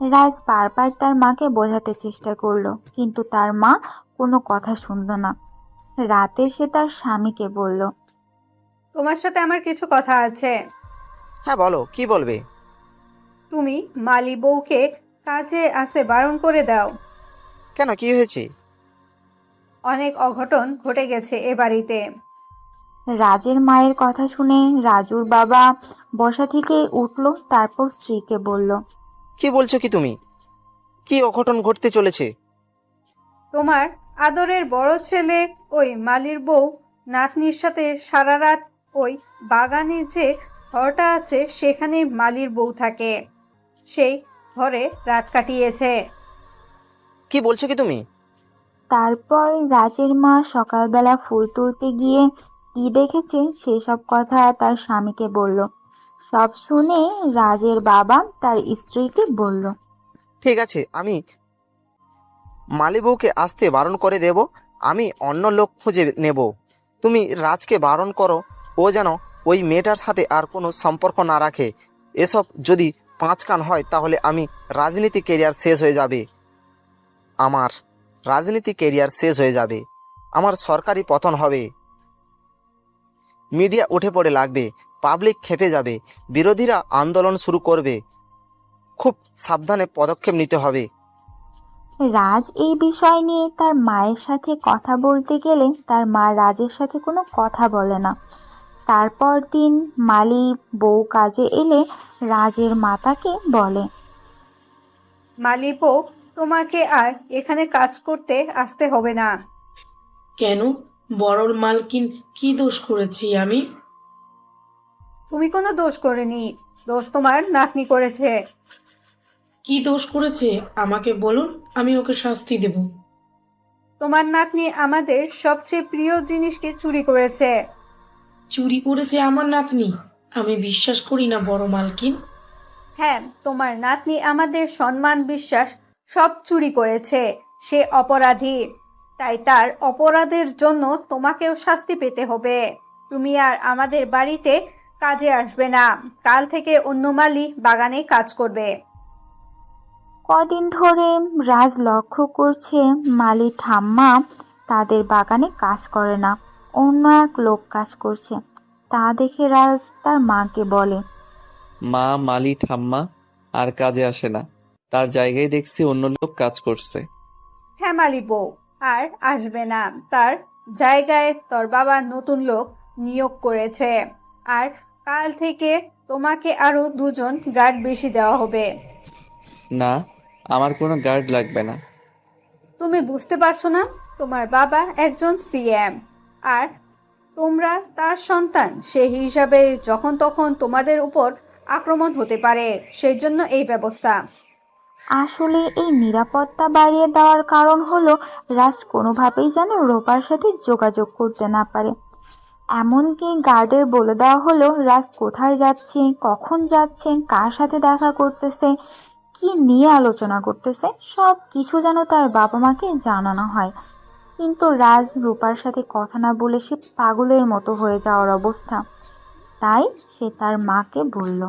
রাজ বারবার তার মাকে বোঝাতে চেষ্টা করলো, কিন্তু তার মা কোনো কথা শুনল না। রাতে সে তার স্বামীকে বলল, তোমার সাথে আমার কিছু কথা আছে। হ্যাঁ বলো, কি বলবে? তুমি মালি বউকে কাজে আসতে বারণ করে দাও। কেন, কি হয়েছে? অনেক অঘটন ঘটে গেছে এ বাড়িতে। রাজের মায়ের কথা শুনে রাজুর বাবা বসা থেকে উঠল, তারপর স্ত্রীকে বলল, কি বলছো কি তুমি? কি অঘটন ঘটতে চলেছে? তোমার আদরের বড় ছেলে ওই মালির বউ নাতনির সাথে সারা রাত ওই বাগানে যে ঘরটা আছে সেখানে মালির বউ থাকে, সেই ঘরে রাত কাটিয়েছে। কি বলছো কি তুমি? তারপর রাজের মা সকালবেলা ফুল তুলতে গিয়ে কি দেখেছে সেসব কথা তার স্বামীকে বলল। সব শুনে রাজের বাবা তার স্ত্রীকে বলল, ঠিক আছে, আমি মালি বউকে আসতে বারণ করে দেব, আমি অন্য লোক খুঁজে নেব। তুমি রাজকে বারণ করো, ও যেন ওই মেয়েটার সাথে আর কোনো সম্পর্ক না রাখে। এসব যদি 5 কান হয় তাহলে আমি রাজনীতি কেরিয়ার শেষ হয়ে যাবে। আমার রাজনীতি কেরিয়ার শেষ হয়ে যাবে, আমার সরকারি পতন হবে, মিডিয়া উঠে পড়ে লাগবে, পাবলিক খেপে যাবে, বিরোধীরা আন্দোলন শুরু করবে। খুব সাবধানে পদক্ষেপ নিতে হবে। রাজ এই বিষয় নিয়ে তার মায়ের সাথে কথা বলতে গেলে তার মা রাজের সাথে কোনো কথা বলে না। তারপর দিন মালি বউ কাজে এলে রাজের মাতাকে বলে, মালি বউ, তোমাকে আর এখানে কাজ করতে আসতে হবে না। কেন? বড়র মালকিন কি দোষ করেছি আমি? তুমি কোনো দোষ করেনি, দোষ তোমার নাতনি করেছে। কি দোষ করেছে আমাকে বলুন, আমি ওকে শাস্তি দেব। তোমার নাতনি আমাদের সবচেয়ে প্রিয় জিনিসকে চুরি করেছে। চুরি করেছে আমার নাতনি? আমি বিশ্বাস করি না বড় মালকিন। হ্যাঁ, তোমার নাতনি আমাদের সম্মান বিশ্বাস সব চুরি করেছে, সে অপরাধী। তাই তার অপরাধের জন্য তোমাকেও শাস্তি পেতে হবে। তুমি আর আমাদের বাড়িতে কাজে আসবে না, কাল থেকে অন্য মালি বাগানে কাজ করবে। কদিন ধরে রাজ লক্ষ্য করছে মালি ঠাম্মা তাদের বাগানে কাজ করে না, অন্য এক লোক কাজ করছে। তা দেখে রাজ তার মাকে বলে, মা, মালি ঠাম্মা আর কাজে আসে না। তার জায়গায় দেখছি অন্য লোক কাজ করছে। হ্যামালি বউ আর আসবে না, তার জায়গায় তোর বাবা নতুন লোক নিয়োগ করেছে। আর কাল থেকে তোমাকে আরো 2জন গার্ড বেশি দেওয়া হবে। না, আমার কোনো গার্ড লাগবে না। তুমি বুঝতে পারছো না? তোমার বাবা একজন সিএম আর তোমরা তার সন্তান, সেই হিসাবে যখন তখন তোমাদের উপর আক্রমণ হতে পারে, সেই জন্য এই ব্যবস্থা। আসলে এই নিরাপত্তা বাড়িয়ে দেওয়ার কারণ হলো রাজ কোনোভাবেই যেন রূপার সাথে যোগাযোগ করতে না পারে। এমনকি গার্ডের বলে দেওয়া হলো রাজ কোথায় যাচ্ছে, কখন যাচ্ছে, কার সাথে দেখা করতেছে, কি নিয়ে আলোচনা করতেছে, সব কিছু যেন তার বাবা মাকে জানানো হয়। কিন্তু রাজ রূপার সাথে কথা না বলে সে পাগলের মতো হয়ে যাওয়ার অবস্থা। তাই সে তার মাকে বলল,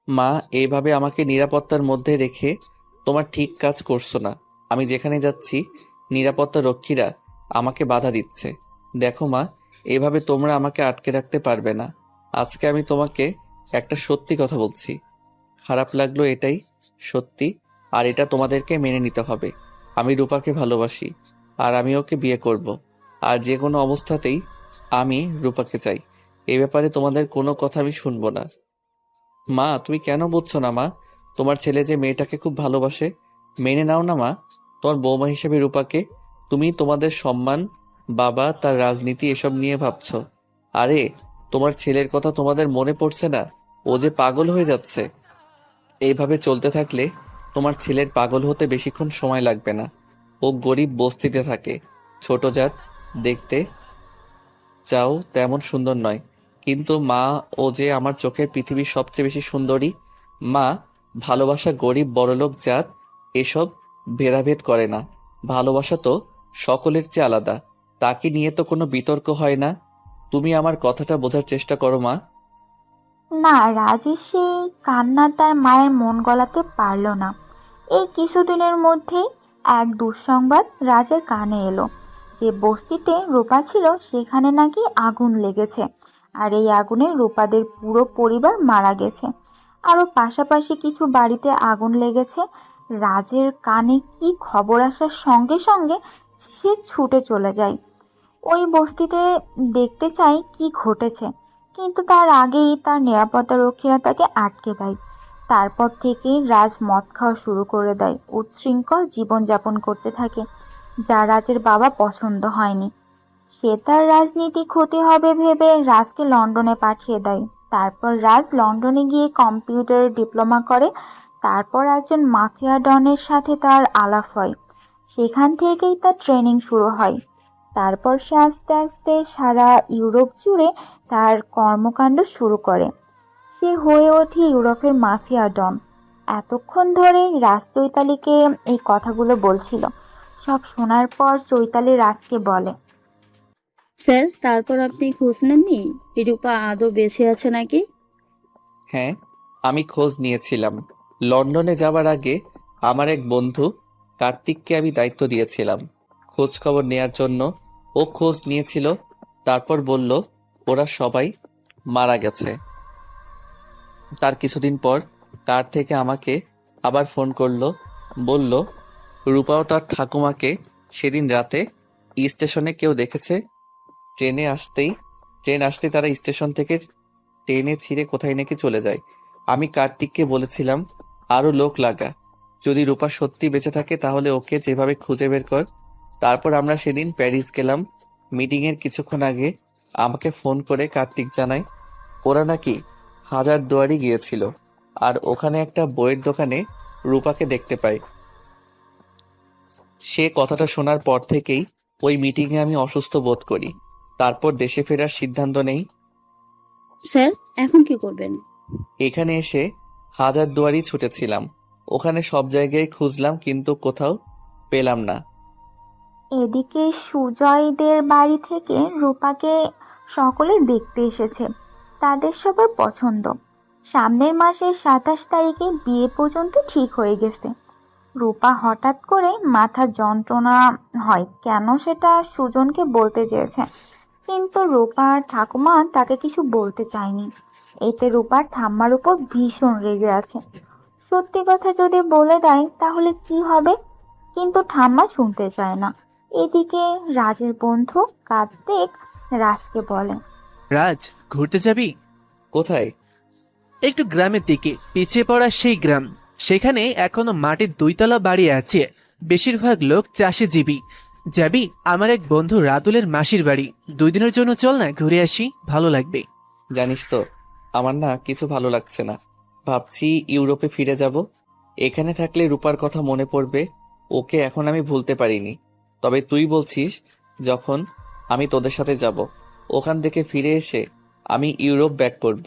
মা, এইভাবে আমাকে নিরাপত্তার মধ্যে রেখে তোমার ঠিক কাজ করছো না। আমি যেখানে যাচ্ছি নিরাপত্তা রক্ষীরা আমাকে বাধা দিচ্ছে। দেখো মা, এভাবে তোমরা আমাকে আটকে রাখতে পারবে না। আজকে আমি তোমাকে একটা সত্যি কথা বলছি। খারাপ লাগলো এটাই সত্যি, আর এটা তোমাদেরকে মেনে নিতে হবে। আমি রূপাকে ভালোবাসি আর আমি ওকে বিয়ে করব। আর যে কোনো অবস্থাতেই আমি রূপাকে চাই। এই ব্যাপারে তোমাদের কোনো কথা আমি শুনবো না। মা, তুমি কেন বুঝছো না? মা, তোমার ছেলে যে মেয়েটাকে খুব ভালোবাসে, মেনে নাও না মা। তোমার বৌমা হিসেবে রূপাকে তুমি তোমাদের সম্মান, বাবা, তার রাজনীতি এসব নিয়ে ভাবছো। আরে, তোমার ছেলের কথা তোমাদের মনে পড়ছে না? ও যে পাগল হয়ে যাচ্ছে। এইভাবে চলতে থাকলে তোমার ছেলের পাগল হতে বেশিক্ষণ সময় লাগবে না। ও গরিব বস্তিতে থাকে, ছোট জাত, দেখতে চাও তেমন সুন্দর নয়, কিন্তু মা, ও যে আমার চোখের পৃথিবীর সবচেয়ে বেশি সুন্দরী। মা, ভালোবাসা গরিব বড়লোক জাত এসব ভেদাভেদ করে না। ভালোবাসা তো সকলের চেয়ে আলাদা, তাকে নিয়ে তো কোনো বিতর্ক হয় না। তুমি আমার কথাটা বোঝার চেষ্টা করো মা। না, রাজের সেই কান্না তার মায়ের মন গলাতে পারল না। এই কিছুদিনের মধ্যেই এক দুঃসংবাদ রাজের কানে এলো যে বস্তিতে রূপা ছিল সেখানে নাকি আগুন লেগেছে, আর এই আগুনে রূপাদের পুরো পরিবার মারা গেছে। আরও পাশাপাশি কিছু বাড়িতে আগুন লেগেছে। রাজের কানে কি খবর আসার সঙ্গে সঙ্গে সে ছুটে চলে যায় ওই বস্তিতে, দেখতে চায় কি ঘটেছে। কিন্তু তার আগেই তার নিরাপত্তা রক্ষীরা তাকে আটকে দেয়। তারপর থেকেই রাজ মদ খাওয়া শুরু করে দেয়, উচ্ছৃঙ্খল জীবনযাপন করতে থাকে, যা রাজের বাবা পছন্দ হয়নি। সে তার রাজনীতি ক্ষতি হবে ভেবে রাজকে লন্ডনে পাঠিয়ে দেয়। তারপর রাজ লন্ডনে গিয়ে কম্পিউটারে ডিপ্লোমা করে। তারপর একজন মাফিয়া ডনের সাথে তার আলাপ হয়, সেখান থেকেই তার ট্রেনিং শুরু হয়। তারপর সে আস্তে আস্তে সারা ইউরোপ জুড়ে তার কর্মকাণ্ড শুরু করে। সে হয়ে ওঠে ইউরোপের মাফিয়া ডন। এতক্ষণ ধরে রাজ চৈতালিকে এই কথাগুলো বলছিল। সব শোনার পর চৈতালি রাজকে বলে, স্যার, তারপর আপনি খোঁজ নেননি রূপা আদৌ বেঁচে আছে নাকি? হ্যাঁ, আমি খোঁজ নিয়েছিলাম। লন্ডনে যাওয়ার আগে আমার এক বন্ধু কার্তিককে আমি দায়িত্ব দিয়েছিলাম খোঁজ খবর নেয়ার জন্য। ও খোঁজ নিয়েছিল, তারপর বলল ওরা সবাই মারা গেছে। তার কিছুদিন পর কার থেকে আমাকে আবার ফোন করলো, বলল রূপাও তার ঠাকুমাকে সেদিন রাতে স্টেশনে কেউ দেখেছে। ট্রেন আসতেই তারা স্টেশন থেকে টেনে ছিঁড়ে কোথায় নাকি চলে যায়। আমি কার্তিককে বলেছিলাম আরো লোক লাগা, যদি রূপা সত্যি বেঁচে থাকে তাহলে ওকে যেভাবে খুঁজে বের কর। তারপর আমরা সেদিন প্যারিস গেলাম। মিটিংয়ের কিছুক্ষণ আগে আমাকে ফোন করে কার্তিক জানায় ওরা নাকি হাজারদুয়ারি গিয়েছিল, আর ওখানে একটা বইয়ের দোকানে রূপাকে দেখতে পায়। সে কথাটা শোনার পর থেকেই ওই মিটিংয়ে আমি অসুস্থ বোধ করি। তারপর দেশে ফেরার সিদ্ধান্ত নেই। স্যার, এখন কি করবেন? এখানে এসে হাজারদুয়ারি ছুটেছিলাম, ওখানে সব জায়গায় খুঁজলাম কিন্তু কোথাও পেলাম না। এদিকে সুজয়দের বাড়ি থেকে রূপাকে সকলে দেখতে এসেছে। তাদের সবার পছন্দ। সামনের মাসের 27 তারিখে বিয়ে পর্যন্ত ঠিক হয়ে গেছে। রূপা হঠাৎ করে মাথার যন্ত্রণা হয় কেন সেটা সুজনকে বলতে চেয়েছে, কিন্তু রূপার ঠাকুমা তাকে কিছু বলতে চায়নি। এতে রূপার ঠাম্মার উপর ভীষণ রেগে আছে। সত্যি কথা যদি বলে দেয় তাহলে কি হবে? কিন্তু ঠাম্মা শুনতে চায় না। এদিকে রাজের বন্ধু কার্তিক রাজকে বলে, রাজ, ঘুরতে যাবি? কোথায়? একটু গ্রামের দিকে, পিছিয়ে পড়া সেই গ্রাম। সেখানে এখনো মাটির 2 তলা বাড়ি আছে। বেশিরভাগ লোক চাষিজীবী। যাবি? আমার এক বন্ধু রাতুলের মাসির বাড়ি। 2 দিনের জন্য চল না, ঘুরে আসি, ভালো লাগবে। জানিস তো, আমার না কিছু ভালো লাগছে না। ভাবছি ইউরোপে ফিরে যাব। এখানে থাকলে রূপার কথা মনে পড়বে। ওকে এখন আমি ভুলতে পারিনি। তবে তুই বলছিস যখন, আমি তোদের সাথে যাব। ওখান থেকে ফিরে এসে আমি ইউরোপ ব্যাক করব।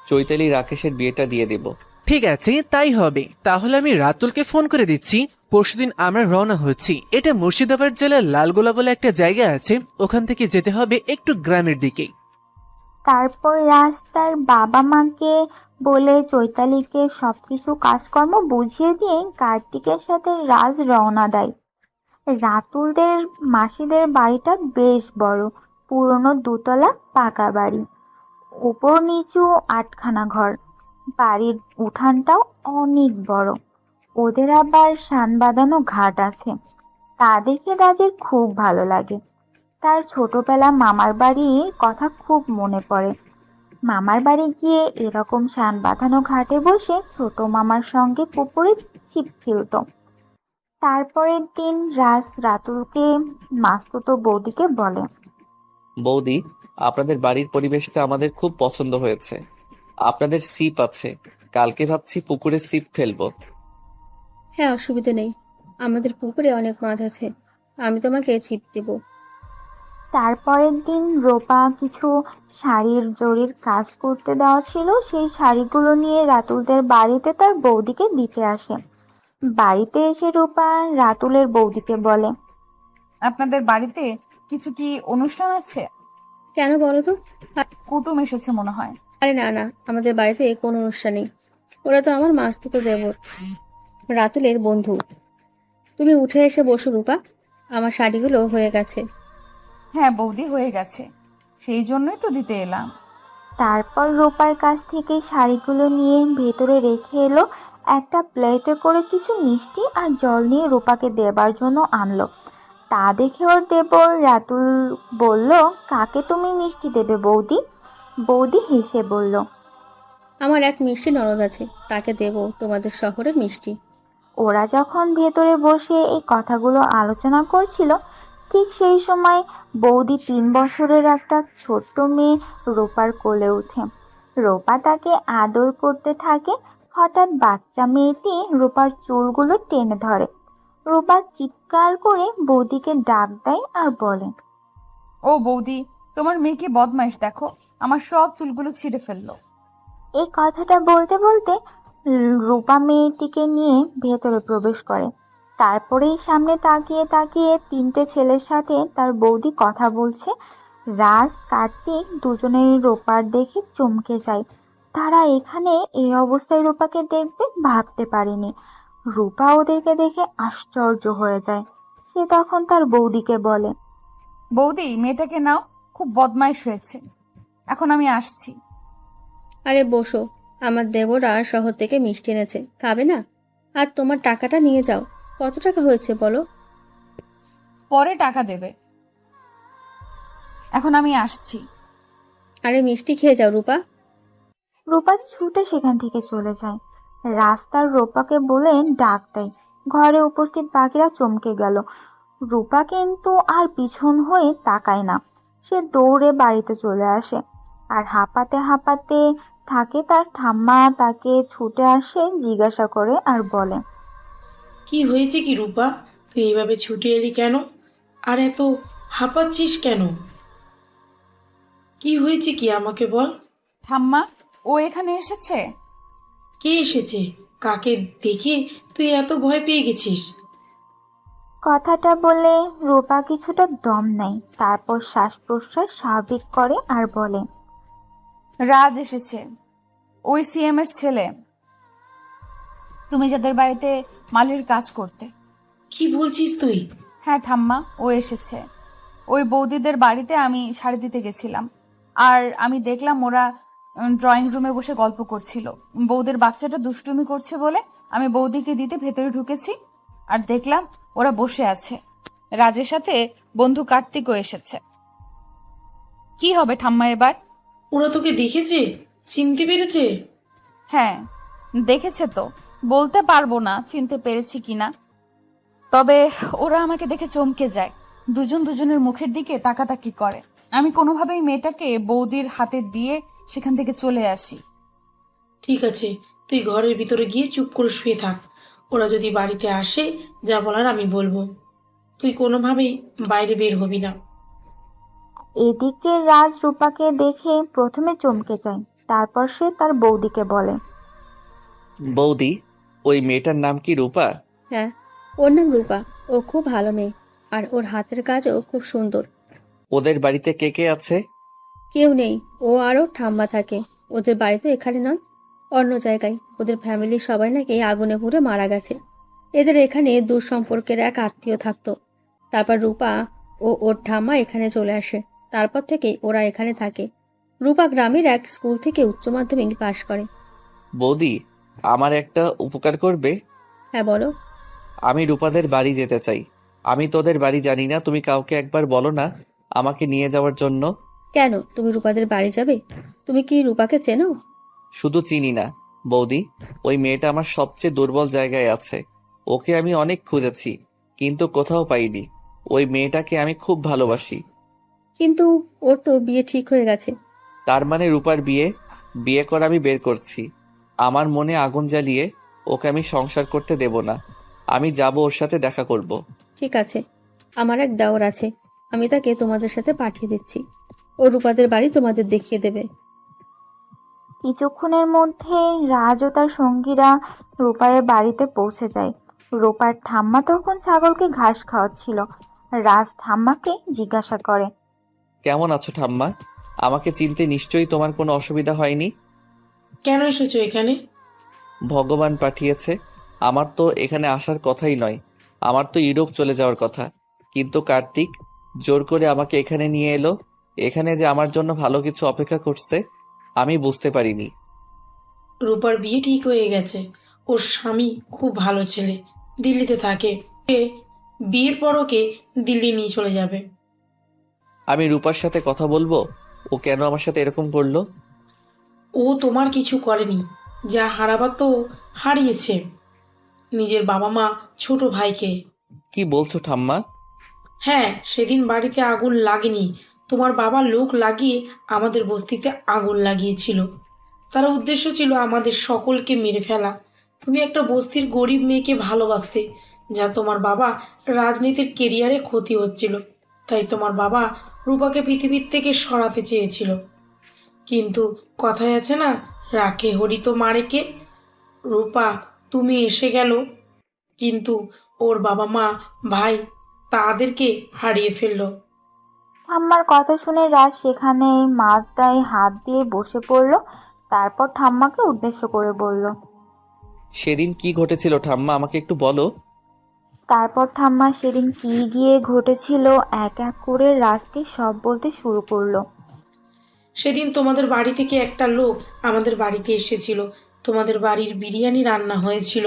চৈতালি রাকেশের বিয়েটা দিয়ে দেব। ঠিক আছে, তাই হবে। তাহলে আমি রাতুলকে ফোন করে দিচ্ছি। পরশুদিন আমরা রওনা হচ্ছি। এটা মুর্শিদাবাদ জেলার লালগোলা বলে একটা জায়গা আছে, ওখান থেকে যেতে হবে একটু গ্রামের দিকে। তারপর রাজ তার বাবা মাকে বলে চৈতালিকে সবকিছু কাজকর্ম বুঝিয়ে দিয়ে কার্তিকের সাথে রাজ রওনা দেয়। রাতুলদের মাসিদের বাড়িটা বেশ বড়, পুরনো 2 তলা পাকা বাড়ি, উপর নিচু 8খানা ঘর। বাড়ির উঠানটাও অনেক বড়। ওদের আবার সান বাঁধানো ঘাট আছে। তা দেখে রাজের খুব ভালো লাগে। তার ছোটবেলা মামার বাড়ির কথা খুব মনে পড়ে। মামার বাড়ি গিয়ে এরকম সান বাঁধানো ঘাটে বসে ছোট মামার সঙ্গে পুকুরে ছিপ ফেলত। তারপরের দিন রাজ রাতুলকে মাস্তুতো বৌদিকে বলে, বৌদি, আপনাদের বাড়ির পরিবেশটা আমাদের খুব পছন্দ হয়েছে। আপনাদের সিপ আছে। কালকে ভাবছি পুকুরে সিপ ফেলবো। হ্যাঁ, অসুবিধা নেই, আমাদের পুকুরে অনেক মাছ আছে, আমি তোমাকে ছিপ দেবো। তারপরের দিন রূপা কিছু শাড়ির জরির কাজ করতে দেওয়া ছিল, সেই শাড়িগুলো নিয়ে রাতুলদের বাড়িতে তার বৌদিকে দিতে আসে। বাড়িতে এসে রূপা রাতুলের বৌদিকে বলে, আপনাদের বাড়িতে কিছু কি অনুষ্ঠান আছে? কেন বলো তো? কুটুম এসেছে মনে হয়। আরে না না, আমাদের বাড়িতে কোনো অনুষ্ঠান নেই। ওরা তো আমার মাস্তুতো দেবর, রাতুলের বন্ধু। তুমি উঠে এসে বসো রূপা, আমার শাড়িগুলো হয়ে গেছে। হ্যাঁ বৌদি, হয়ে গেছে, সেই জন্যই তো দিতে এলাম। তারপর রূপার কাছ থেকে শাড়িগুলো নিয়ে ভেতরে রেখে এলো। একটা প্লেটে করে কিছু মিষ্টি আর জল নিয়ে রূপাকে দেবার জন্য আনলো। তা দেখে ওর দেবর রাতুল বলল, কাকে তুমি মিষ্টি দেবে বৌদি? বৌদি হেসে বলল, আমার এক মিষ্টি ননদ আছে, তাকে দেবো তোমাদের শহরের মিষ্টি। ওরা যখন ভেতরে বসে এই কথাগুলো আলোচনা করছিল, ঠিক সেই সময় বৌদি 3 বছরের একটা ছোট্ট মেয়ে রূপার কোলে ওঠে। রূপা তাকে আদর করতে থাকে। হঠাৎ বাচ্চা মেয়েটি রূপার চুলগুলো টেনে ধরে। রূপা চিৎকার করে বৌদিকে ডাক দেয় আর বলে, ও বৌদি, তোমার মেয়ে কি বদমাইশ দেখো, আমার সব চুলগুলো ছিঁড়ে ফেললো। এই কথাটা বলতে বলতে রূপা মেয়েটিকে নিয়ে ভেতরে প্রবেশ করে। তারপরেই সামনে তাকিয়ে তাকিয়ে 3টে ছেলের সাথে তার বৌদি কথা বলছে। রাজ কার্তিক দুজনেই রূপার দেখে চমকে যায়। তারা এখানে এই অবস্থায় রূপাকে দেখবে ভাবতে পারেনি। রূপা ওদেরকে দেখে আশ্চর্য হয়ে যায়। সে তখন তার বৌদিকে বলে, বৌদি, মেয়েটাকে নাও, খুব বদমাইশ হয়েছে, এখন আমি আসছি। আরে বসো, আমার দেবরা শহর থেকে মিষ্টি এনেছে, খাবে না? আর তোমার টাকাটা নিয়ে যাও। কত টাকা হয়েছে বলো? পরে টাকা দেবে, এখন আমি আসছি। আরে মিষ্টি খেয়ে যাও রূপা। রূপা ছুটে সেখান থেকে চলে যায়। রাস্তার রূপাকে বলে ডাক দেয়। ঘরে উপস্থিত বাকিরা চমকে গেল। রূপা কিন্তু আর পিছন হয়ে তাকায় না। সে দৌড়ে বাড়িতে চলে আসে আর হাঁপাতে হাঁপাতে থাকে। তার ঠাম্মা তাকে ছুটে আসে, জিজ্ঞাসা করে আর বলে, কি হয়েছে কি রূপা, তুই এইভাবে ছুটে এলি কেন? আর এত হাঁপাচ্ছিস কেন? কি হয়েছে কি আমাকে বল। ঠাম্মা, ও এখানে এসেছে। কে এসেছে? কাকে দেখে তুই এত ভয় পেয়ে গেছিস? কথাটা বলে রূপা কিছুটা দম নেয়, তারপর শ্বাস প্রশ্বাস স্বাভাবিক করে আর বলে, রাজ এসেছে, ওই সিএম এর ছেলে, তুমি যাদের বাড়িতে মালির কাজ করতে। কি বলছিস তুই? হ্যাঁ ঠাম্মা, ও এসেছে। ওই বৌদিদের বাড়িতে আমি শাড়ি দিতে গেছিলাম, আর আমি দেখলাম ওরা ড্রয়িং রুমে বসে গল্প করছিল। বৌদের বাচ্চাটা দুষ্টুমি করছে বলে আমি বৌদিকে দিতে ভেতরে ঢুকেছি, আর দেখলাম ওরা বসে আছে। রাজের সাথে বন্ধু কার্তিকও এসেছে। কি হবে ঠাম্মা এবার? ওরা তোকে দেখেছে, চিনতে পেরেছে? হ্যাঁ, দেখেছে তো, বলতে পারবো না চিনতে পেরেছি কিনা, তবে ওরা আমাকে দেখে চমকে যায়। দুজন দুজনের মুখের দিকে তাকাতাকি করে। আমি কোনোভাবেই মেয়েটাকে বৌদির হাতে দিয়ে সেখান থেকে চলে আসি। ঠিক আছে, তুই ঘরের ভিতরে গিয়ে চুপ করে শুয়ে থাক। ওরা যদি বাড়িতে আসে, যা বলার আমি বলবো। তুই কোনোভাবেই বাইরে বের হবি না। এদিকে রাজ রূপাকে দেখে প্রথমে চমকে যায়, তারপর সে তার বৌদিকে বলে, বৌদি, ওই মেয়েটার নাম কি রূপা? হ্যাঁ, ওর নাম রূপা। ও খুব ভালো মেয়ে, আর ওর হাতের কাজও খুব সুন্দর। ওদের বাড়িতে কে কে আছে? কেউ নেই, ও আরও ঠাম্মা থাকে। ওদের বাড়িতে এখানে নয়, অন্য জায়গায়। ওদের ফ্যামিলির সবাই নাকি আগুনে পুড়ে মারা গেছে। এদের এখানে দূর সম্পর্কের এক আত্মীয় থাকতো। তারপর রূপা ও ওর ঠাম্মা এখানে চলে আসে। তারপর থেকে ওরা এখানে থাকে। রূপা গ্রামের এক স্কুল থেকে উচ্চ মাধ্যমিক পাশ করে। বৌদি, আমার একটা উপকার করবে? হ্যাঁ, বলো। আমি রূপাদের বাড়ি যেতে চাই। আমি তোদের বাড়ি জানি না, তুমি কাউকে একবার বলো না আমাকে নিয়ে যাওয়ার জন্য। কেন, তুমি রূপাদের বাড়ি যাবে? তুমি কি রূপাকে চেনো? শুধু চিনি না বৌদি, ওই মেয়েটা আমার সবচেয়ে দুর্বল জায়গায় আছে। ওকে আমি অনেক খুঁজেছি, কিন্তু কোথাও পাইনি। ওই মেয়েটাকে আমি খুব ভালোবাসি। কিন্তু ওর তো বিয়ে ঠিক হয়ে গেছে। তার মানে রূপার বিয়ে করা আমি বের করছি। আমার মনে আগুন জ্বালিয়ে ওকে আমি সংসার করতে দেব না। আমি যাব, ওর সাথে দেখা করব। ঠিক আছে, আমার এক দেওর আছে, আমি তাকে তোমাদের সাথে পাঠিয়ে দিচ্ছি। ও রূপাদের বাড়ি তোমাদের দেখিয়ে দেবে। কিছুক্ষণের মধ্যে রাজ ও তার সঙ্গীরা রূপারের বাড়িতে পৌঁছে যায়। রূপার ঠাম্মা তখন ছাগলকে ঘাস খাওয়াচ্ছিল। রাজ ঠাম্মাকে জিজ্ঞাসা করে, কেমন আছো ঠাম্মা? আমাকে চিনতে নিশ্চয়ই তোমার কোনো অসুবিধা হয়নি? কেন এসেছো এখানে? ভগবান পাঠিয়েছে। আমার তো এখানে আসার কথাই নয়, আমার তো ইউরোপ চলে যাওয়ার কথা। কিন্তু কার্তিক জোর করে আমাকে এখানে নিয়ে এলো। এখানে যে আমার জন্য ভালো কিছু অপেক্ষা করছে আমি বুঝতে পারিনি। রূপার বিয়ে ঠিক হয়ে গেছে। ওর স্বামী খুব ভালো ছেলে, দিল্লিতে থাকে। বিয়ের পর ওকে দিল্লি নিয়ে চলে যাবে। আমি রূপার সাথে কথা বলবো ও কেন আমার সাথে এরকম করলো। ও তোমার কিছু করেনি, যা হারাবার তো হারিয়েছে। নিজের বাবা মা, ছোট ভাইকে। কি বলছো ঠাম্মা? হ্যাঁ, সেদিন বাড়িতে আগুন লাগেনি, তোমার বাবা লোক লাগিয়ে আমাদের বস্তিতে আগুন লাগিয়েছিল। তার উদ্দেশ্য ছিল আমাদের সকলকে মেরে ফেলা। তুমি একটা বস্তির গরিব মেয়েকে ভালোবাসতে, যা তোমার বাবা রাজনীতির কেরিয়ারে ক্ষতি হচ্ছিল, তাই তোমার বাবা রূপাকে পৃথিবীর থেকে সরাতে চেয়েছিল। কিন্তু কথায় আছে না, রাখে হরি তো মারে কে। রূপা তুমি এসে গেল, কিন্তু ওর বাবা মা, ভাই, তাদেরকে হারিয়ে ফেললো। ঠাম্মার কথা শুনে রাজ সেখানে মাথায় হাত দিয়ে বসে পড়ল। তারপর ঠাম্মাকে উদ্দেশ্য করে বলল, সেদিন কি ঘটেছিল ঠাম্মা, আমাকে একটু বলো। তারপর ঠাম্মা সেদিন কি গিয়ে ঘটেছিল এক এক করে রাজকে সব বলতে শুরু করলো। সেদিন তোমাদের বাড়ি থেকে একটা লোক আমাদের বাড়িতে এসেছিল। তোমাদের বাড়ির বিরিয়ানি রান্না হয়েছিল।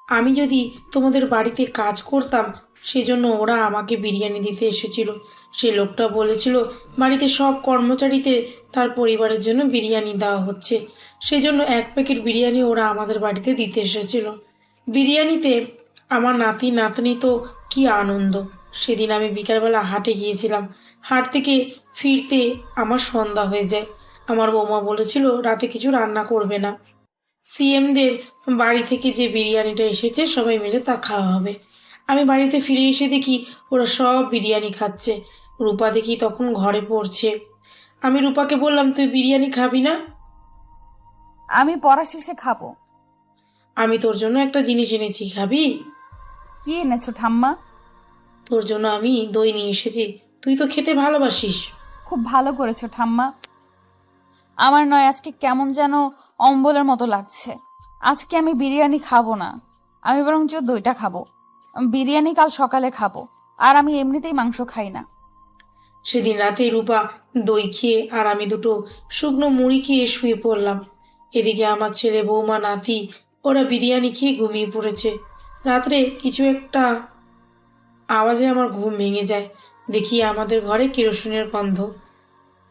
আমি যদি তোমাদের বাড়িতে কাজ করতাম, সেজন্য ওরা আমাকে বিরিয়ানি দিতে এসেছিল। সেই লোকটা বলেছিল বাড়িতে সব কর্মচারীদের তার পরিবারের জন্য বিরিয়ানি দেওয়া হচ্ছে, সেজন্য 1 প্যাকেট বিরিয়ানি ওরা আমাদের বাড়িতে দিতে এসেছিল। বিরিয়ানিতে আমার নাতি নাতনি তো কি আনন্দ। সেদিন আমি বিকালবেলা হাটে গিয়েছিলাম। হাট থেকে ফিরতে আমার সন্ধ্যা হয়ে যায়। আমার বৌমা বলেছিল রাতে কিছু রান্না করবে না। সিএমদের বাড়ি থেকে যে বিরিয়ানিটা এসেছে সবাই মিলে তা খাওয়া হবে। আমি বাড়িতে ফিরে এসে দেখি ওরা সব বিরিয়ানি খাচ্ছে। রূপা দেখি তখন ঘরে পড়ছে। আমি রূপাকে বললাম, তুই বিরিয়ানি খাবি না? আমি পড়া শেষে খাবো। আমি তোর জন্য একটা জিনিস এনেছি, খাবি? কি এনেছো ঠাম্মা? তোর জন্য আমি দই নিয়ে এসেছি, তুই তো খেতে ভালোবাসিস। খুব ভালো করেছো ঠাম্মা। আমার নয় আজকে কেমন যেন অম্বলের মতো লাগছে। আজকে আমি বিরিয়ানি খাবো না, আমি বরঞ্চ দইটা খাবো। বিরিয়ানি কাল সকালে খাবো, আর আমি এমনিতেই মাংস খাই না। সেদিন রাতে রূপা দই খেয়ে আর আমি দুটো শুকনো মুড়ি খেয়ে শুয়ে পড়লাম। এদিকে আমার ছেলে, বৌমা, নাতি ওরা বিরিয়ানি খেয়ে ঘুমিয়ে পড়েছে। রাত্রে কিছু একটা আওয়াজে আমার ঘুম ভেঙে যায়। দেখি আমাদের ঘরে কেরোসিনের গন্ধ।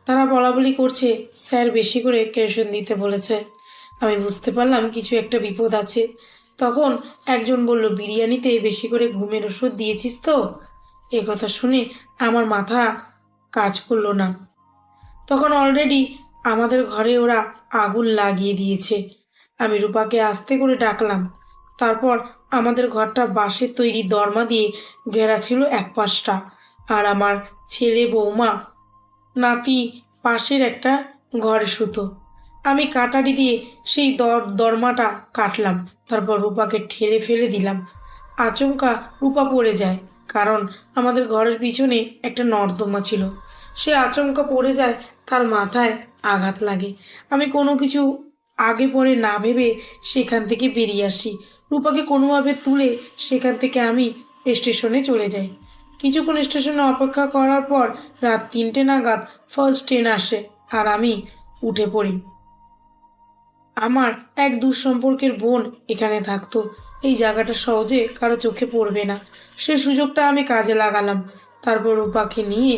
তারা বলাবলি করছে স্যার বেশি করে কেরোসিন দিতে বলেছে। আমি বুঝতে পারলাম কিছু একটা বিপদ আছে। তখন একজন বলল, বিরিয়ানিতে বেশি করে ঘুমের ওষুধ দিয়েছিস তো? এ কথা শুনে আমার মাথা কাজ করলো না। তখন অলরেডি আমাদের ঘরে ওরা আগুন লাগিয়ে দিয়েছে। আমি রূপাকে আস্তে করে ডাকলাম। তারপর আমাদের ঘরটা বাঁশের তৈরি দরমা দিয়ে ঘেরা ছিল এক পাশটা, আর আমার ছেলে, বৌমা, নাতি পাশের একটা ঘরে শুতো। আমি কাটারি দিয়ে সেই দরমাটা কাটলাম। তারপর রূপাকে ঠেলে ফেলে দিলাম। আচমকা রূপা পড়ে যায়, কারণ আমাদের ঘরের পিছনে একটা নর্দমা ছিল। সে আচমকা পড়ে যায়, তার মাথায় আঘাত লাগে। আমি কোনো কিছু আগে পরে না ভেবে সেখান থেকে বেরিয়ে আসি। রূপাকে কোনোভাবে তুলে সেখান থেকে আমি স্টেশনে চলে যাই। কিছুক্ষণ স্টেশনে অপেক্ষা করার পর রাত 3টে নাগাদ ফার্স্ট ট্রেন আসে, আর আমি উঠে পড়ি। আমার এক দূর সম্পর্কের বোন এখানে থাকতো। এই জায়গাটা সহজে কারো চোখে পড়বে না, সে সুযোগটা আমি কাজে লাগালাম। তারপর রূপাকে নিয়ে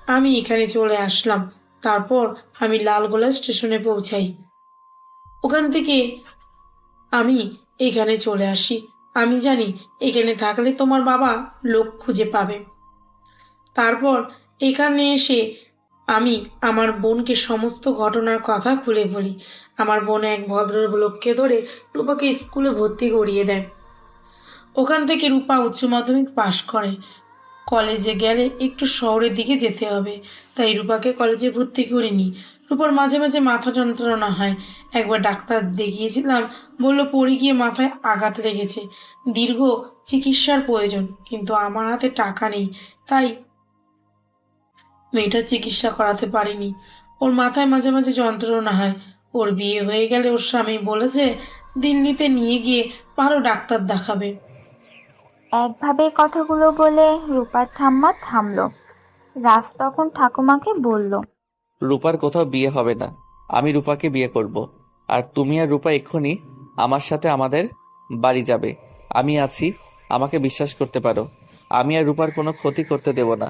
আমি এখানে চলে আসলাম। তারপর আমি লালগোলা স্টেশনে পৌঁছাই। ওখান থেকে আমি এখানে চলে আসি। আমি জানি এখানে থাকলে তোমার বাবা লোক খুঁজে পাবে। তারপর এখানে এসে আমি আমার বোনকে সমস্ত ঘটনার কথা খুলে বলি। আমার বোন এক ভদ্রলোককে ধরে রূপাকে স্কুলে ভর্তি করিয়ে দেয়। ওখান থেকে রূপা উচ্চ মাধ্যমিক পাশ করে। কলেজে গেলে একটু শহরের দিকে যেতে হবে, তাই রূপাকে কলেজে ভর্তি করিনি। রূপার মাঝে মাঝে মাথা যন্ত্রণা হয়। একবার ডাক্তার দেখিয়েছিলাম, বললো পড়ে গিয়ে মাথায় আঘাত লেগেছে, দীর্ঘ চিকিৎসার প্রয়োজন। কিন্তু আমার হাতে টাকা নেই, তাই মেয়েটার চিকিৎসা করাতে পারিনি। ওর মাথায় মাঝে মাঝে যন্ত্রণা হয়। ওর বিয়ে হয়ে গেলে ওর স্বামী বলেছে দিল্লিতে নিয়ে গিয়ে ভালো ডাক্তার দেখাবে। একভাবে কথাগুলো বলে রূপার ঠাম্মা থামলো। রাজ তখন ঠাকুমাকে বলল, রূপার কোথাও বিয়ে হবে না, আমি রূপাকে বিয়ে করব। আর তুমি আর রূপা এক্ষুনি আমার সাথে আমাদের বাড়ি যাবে। আমি আছি, আমাকে বিশ্বাস করতে পারো। আমি আর রূপার কোনো ক্ষতি করতে দেব না।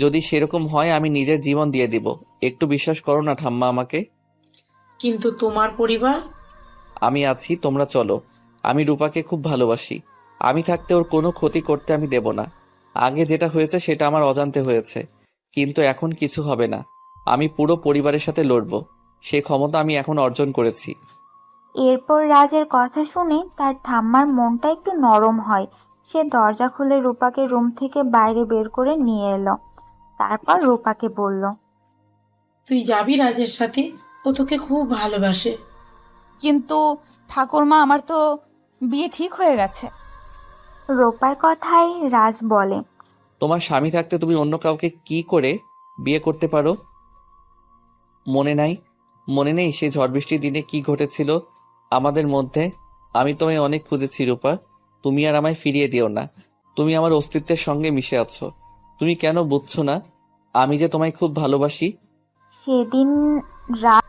যদি সেরকম হয় আমি নিজের জীবন দিয়ে দিব। একটু বিশ্বাস করো না ঠাম্মা আমাকে। কিন্তু তোমার পরিবার? আমি আছি, তোমরা চলো। আমি রূপাকে খুব ভালোবাসি। আমি থাকতে ওর কোনো ক্ষতি করতে আমি দেব না। আগে যেটা হয়েছে সেটা আমার অজান্তে হয়েছে, কিন্তু এখন কিছু হবে না। আমি পুরো পরিবারের সাথে লড়ব, সে ক্ষমতা আমি এখন অর্জন করেছি। এরপর রাজের কথা শুনে তার ঠাম্মার মনটা একটু নরম হয়। সে দরজা খুলে রূপাকে রুম থেকে বাইরে বের করে নিয়ে এলো। তারপর রূপাকে বলল, তুই যাবি রাজের সাথে? ও তোকে খুব ভালোবাসে। কিন্তু ঠাকুরমা, আমার তো বিয়ে ঠিক হয়ে গেছে। রূপার কথায় রাজ বলে, তোমার স্বামী থাকতে তুমি অন্য কাউকে কি করে বিয়ে করতে পারো? মনে নেই সেই ঝড় বৃষ্টির দিনে কি ঘটেছিল আমাদের মধ্যে? আমি তোমায় অনেক খুঁজেছি রূপা, তুমি আর আমায় ফিরিয়ে দিও না। তুমি আমার অস্তিত্বের সঙ্গে মিশে আছো। তুমি কেন বুঝছো না আমি যে তোমায় খুব ভালোবাসি? সেদিন রাত